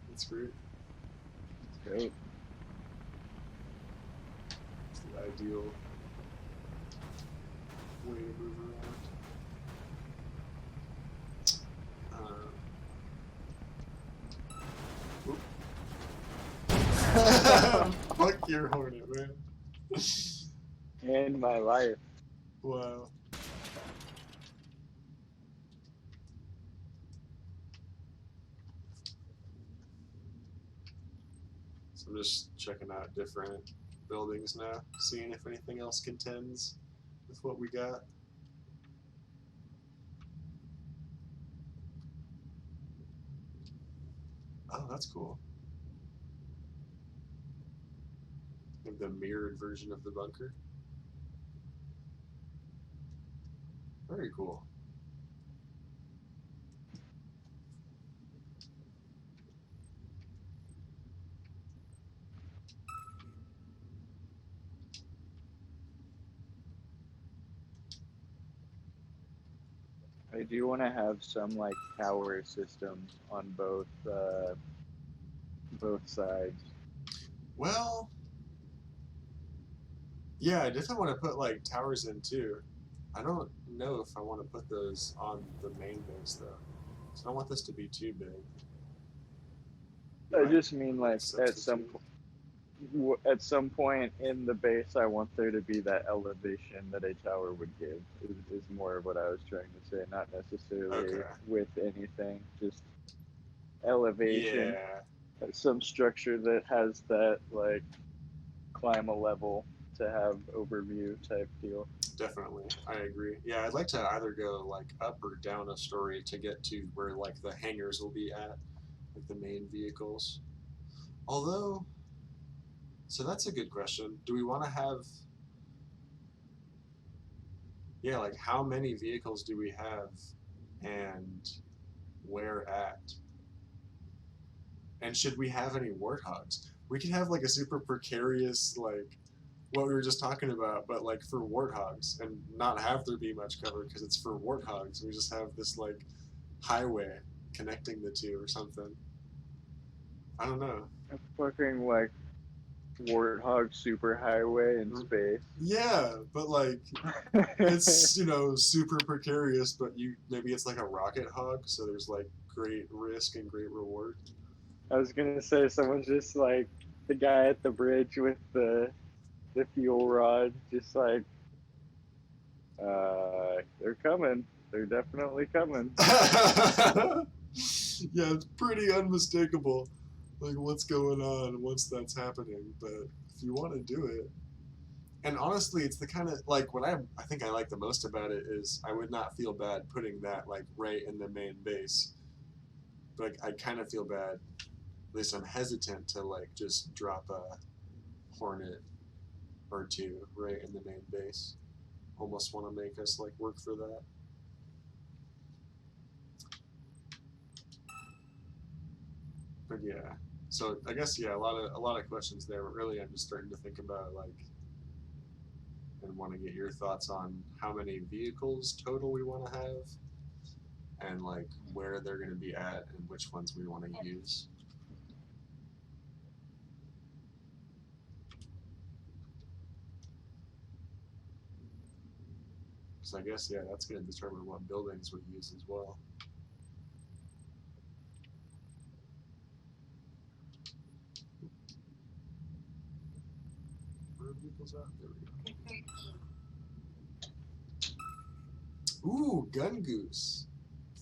That's great. Great. It's the ideal way to move around. Fuck your Hornet, man. And my life. Wow. So I'm just checking out different buildings now, seeing if anything else contends with what we got. Oh, that's cool. Like the mirrored version of the bunker. Very cool. I do want to have some like tower system on both sides. Well, yeah, I definitely want to put like towers in too. I don't know if I want to put those on the main base though. So I don't want this to be too big. I Might just mean like substitute. at some point in the base, I want there to be that elevation that a tower would give. Is more of what I was trying to say, not necessarily Okay. with anything, just elevation. Yeah, Some structure that has that like climb a level to have overview type deal. definitely. I agree. Yeah, I'd like to either go like up or down a story to get to where like the hangars will be at, like the main vehicles. Although, so that's a good question. Do we want to have, yeah, like how many vehicles do we have and where at? And should we have any warthogs? We could have like a super precarious, like what we were just talking about, but like for warthogs and not have there be much cover because it's for warthogs. We just have this like highway connecting the two or something. I don't know. A fucking like warthog superhighway in space. Yeah, but like it's super precarious, but you maybe it's like a rocket hog, so there's like great risk and great reward. I was gonna say someone's just like the guy at the bridge with the fuel rod, just like they're coming. They're definitely coming. Yeah, it's pretty unmistakable, like what's going on once that's happening. But if you want to do it, and honestly, it's the kind of like what I think I like the most about it is I would not feel bad putting that like right in the main base, but I kind of feel bad. At least I'm hesitant to like just drop a Hornet or two right in the main base. Almost want to make us like work for that. But yeah, so I guess yeah, a lot of questions there. But really, I'm just starting to think about like, and want to get your thoughts on how many vehicles total we want to have, and like where they're going to be at, and which ones we want to use. Because I guess yeah, that's going to determine what buildings we use as well. Where are vehicles at? There we go. Ooh, Gun Goose.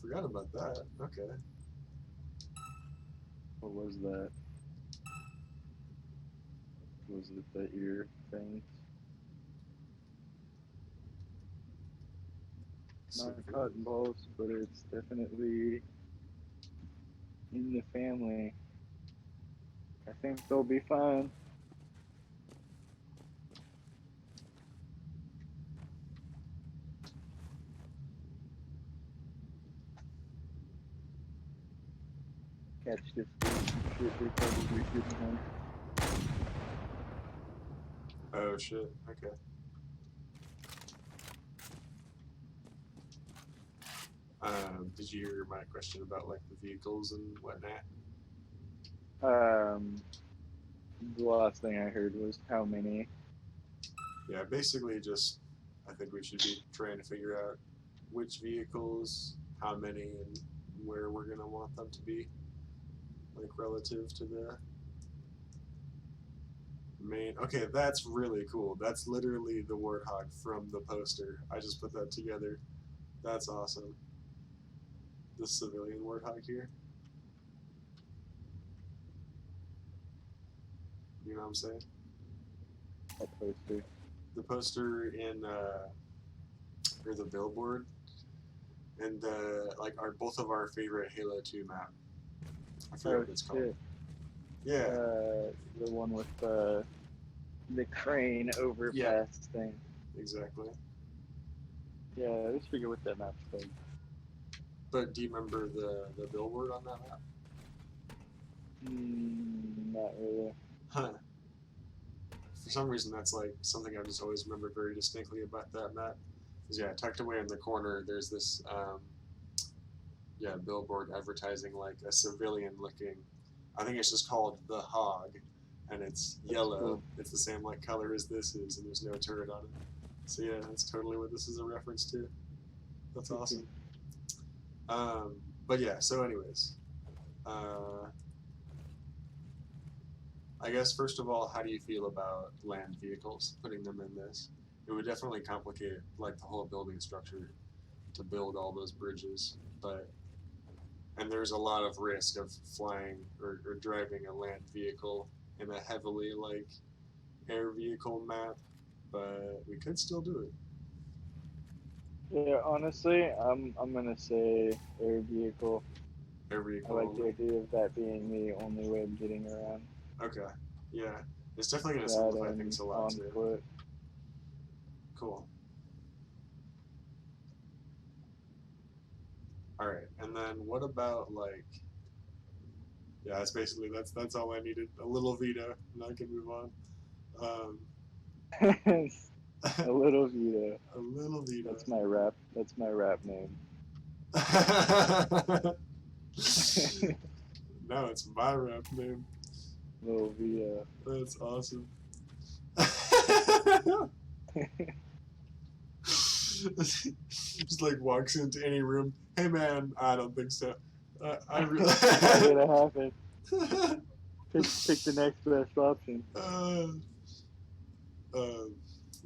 Forgot about that. Okay. What was that? Was it the ear thing? Not cotton balls, but it's definitely in the family. I think they'll be fine. Catch this shit they probably shouldn't have. Oh shit. Okay. Did you hear my question about like the vehicles and whatnot? The last thing I heard was how many. Yeah, basically just I think we should be trying to figure out which vehicles, how many, and where we're gonna want them to be, like relative to the main. Okay, that's really cool. That's literally the Warthog from the poster. I just put that together. That's awesome. The civilian Warthog here. You know what I'm saying? That poster. The poster in or the billboard and like our both of our favorite Halo 2 map. I forget Oh what it's called. shit. Yeah. The one with the crane overpass thing. Exactly. Yeah, I always forget what that map's called. But do you remember the billboard on that map? Not really. Huh. For some reason, that's like something I just always remember very distinctly about that map. Is yeah, tucked away in the corner, there's this yeah, billboard advertising like a civilian looking. I think it's just called the Hog, and it's That's yellow. cool. It's the same like color as this is, and there's no turret on it. So yeah, that's totally what this is a reference to. That's awesome. But yeah. So anyways, uh, I guess first of all, how do you feel about land vehicles? Putting them in this, it would definitely complicate like the whole building structure to build all those bridges, but and there's a lot of risk of flying or driving a land vehicle in a heavily like air vehicle map, but we could still do it. Yeah, honestly, I'm gonna say air vehicle. Air I vehicle like the only. idea of that being the only way of getting around. Okay. Yeah. It's definitely gonna That simplify and things a lot on too. foot. Cool. Alright. And then what about like yeah, that's all I needed. A little veto and I can move on. A little Vito. A little veto. That's my rap. That's my rap name. No, it's my rap name. Little Vito. That's awesome. Just like walks into any room. Hey man, I don't think so. I really. Not gonna happen. Pick the next best option.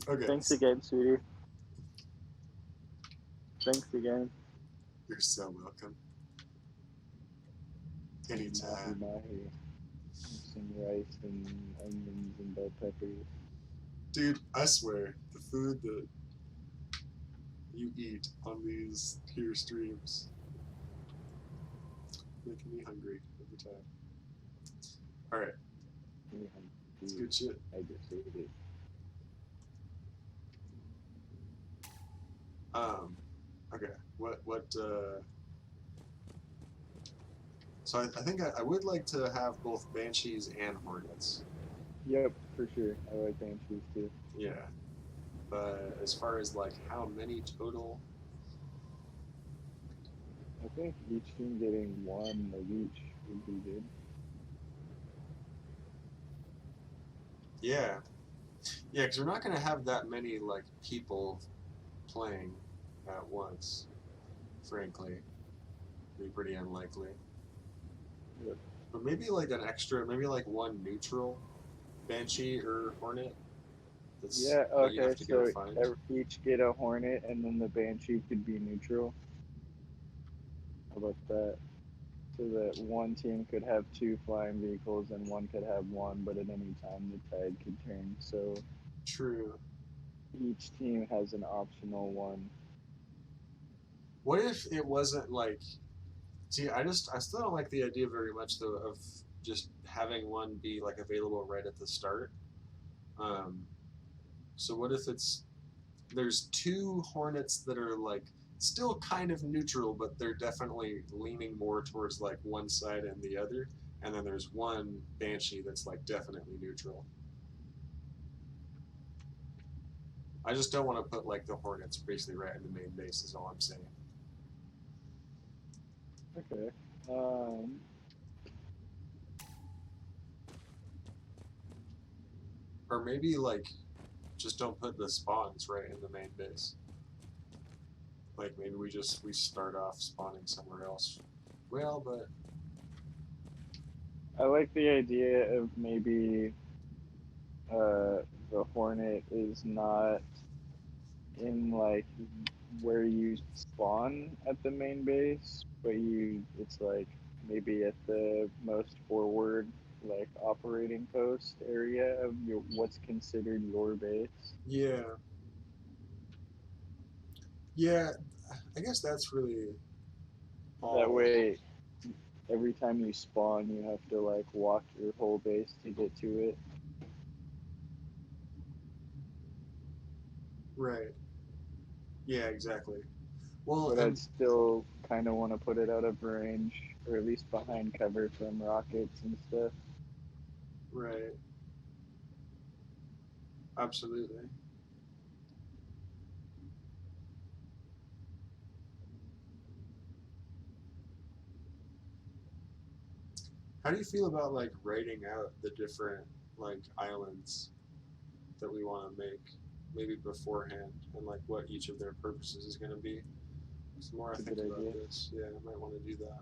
Okay. Thanks again, sweetie. Thanks again. You're so welcome. Mahi Anytime. mahi. Some rice and onions and bell peppers. Dude, I swear, the food that you eat on these here streams making me hungry every time. Alright, it's good shit. I just ate it. Okay, so I think I would like to have both Banshees and Hornets. Yep, for sure. I like Banshees too. Yeah. But as far as like how many total, I think each team getting one of each would be good. yeah. Yeah, because we're not going to have that many like people playing at once, frankly. Be pretty unlikely. Yep. But maybe like an extra, maybe like one neutral Banshee or Hornet. That's Yeah, that you okay, have to go so find. each get a Hornet and then the Banshee could be neutral. How about that? So that one team could have two flying vehicles and one could have one, but at any time the tide could turn. So True. each team has an optional one. What if it wasn't like? See, I still don't like the idea very much though of just having one be like available right at the start. Um, so what if there's two Hornets that are like still kind of neutral, but they're definitely leaning more towards like one side and the other, and then there's one Banshee that's like definitely neutral. I just don't want to put like the Hornets basically right in the main base. Is all I'm saying. Okay. Or maybe like just don't put the spawns right in the main base. Like maybe we start off spawning somewhere else. Well, but I like the idea of maybe the Hornet is not in like where you spawn at the main base, but it's like maybe at the most forward like operating post area of your what's considered your base. yeah, yeah. I guess that's really That all. way every time you spawn you have to like walk your whole base to get to it. Right. Yeah, exactly. Well, But I'd and still kind of want to put it out of range, or at least behind cover from rockets and stuff. right. Absolutely. How do you feel about like writing out the different like islands that we want to make, maybe beforehand, and like what each of their purposes is going to be? The more I It's a think good about idea. this, yeah, I might want to do that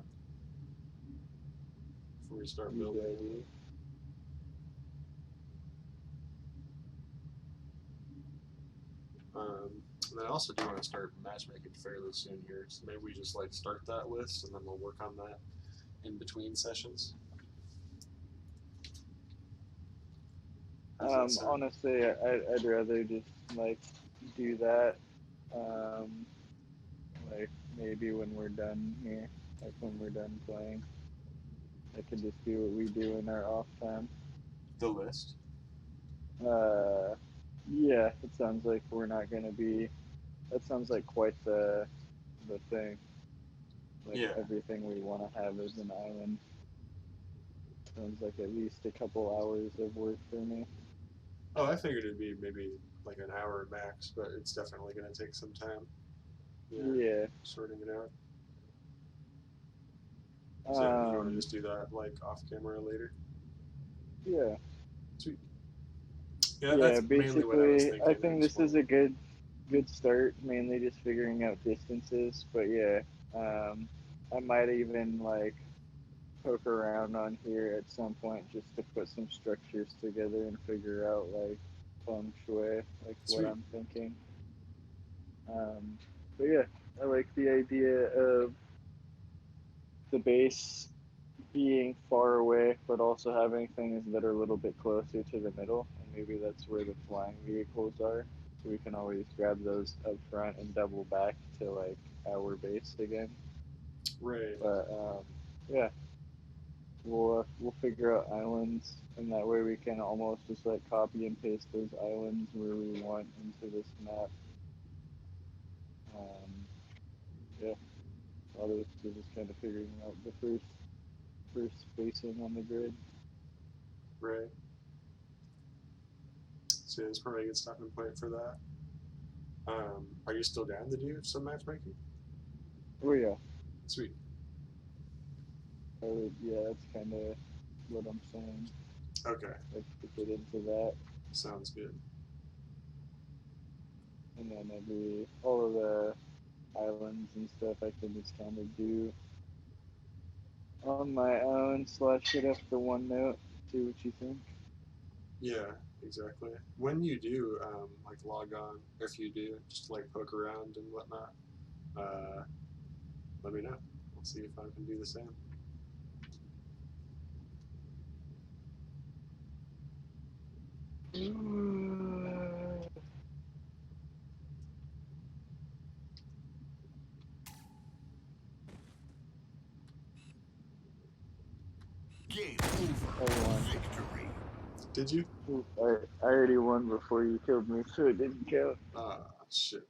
before we start Good building. idea. And then I also do want to start matchmaking fairly soon here, so maybe we just like start that list and then we'll work on that in between sessions. How's that sound? Honestly, I'd rather just like do that. Um, like maybe when we're done here, like when we're done playing, I can just do what we do in our off time. The list. Yeah, it sounds like we're not gonna be. That sounds like quite the thing. Like Yeah. everything we want to have is an island. Sounds like at least a couple hours of work for me. Oh, I figured it'd be maybe like an hour max, but it's definitely going to take some time. Yeah. Sorting it out. So yeah, you want to just do that like off camera later? Yeah. Sweet. Yeah, Yeah, that's mainly what I was basically, thinking. I think this is a good start. Mainly just figuring out distances, but yeah, I might even like poke around on here at some point just to put some structures together and figure out like feng shui, like what Sweet. I'm thinking. But yeah, I like the idea of the base being far away, but also having things that are a little bit closer to the middle, and maybe that's where the flying vehicles are. So we can always grab those up front and double back to like our base again. Right. But yeah, we'll figure out islands, and that way we can almost just like copy and paste those islands where we want into this map. Yeah, all this is just kind of figuring out the first spacing on the grid. Right. So yeah, it's probably a good stopping point for that. Are you still down to do some matchmaking? Oh yeah, Sweet. yeah, that's kind of what I'm saying. Okay. Like to get into that, Sounds good. and then all of the islands and stuff I can just kind of do on my own / hit up the OneNote, see what you think. Yeah, exactly. When you do like log on, if you do, just like poke around and whatnot, let me know. I'll see if I can do the same. Game over. I won. Victory. Did you? I already won before you killed me, so it didn't count. Ah, shit.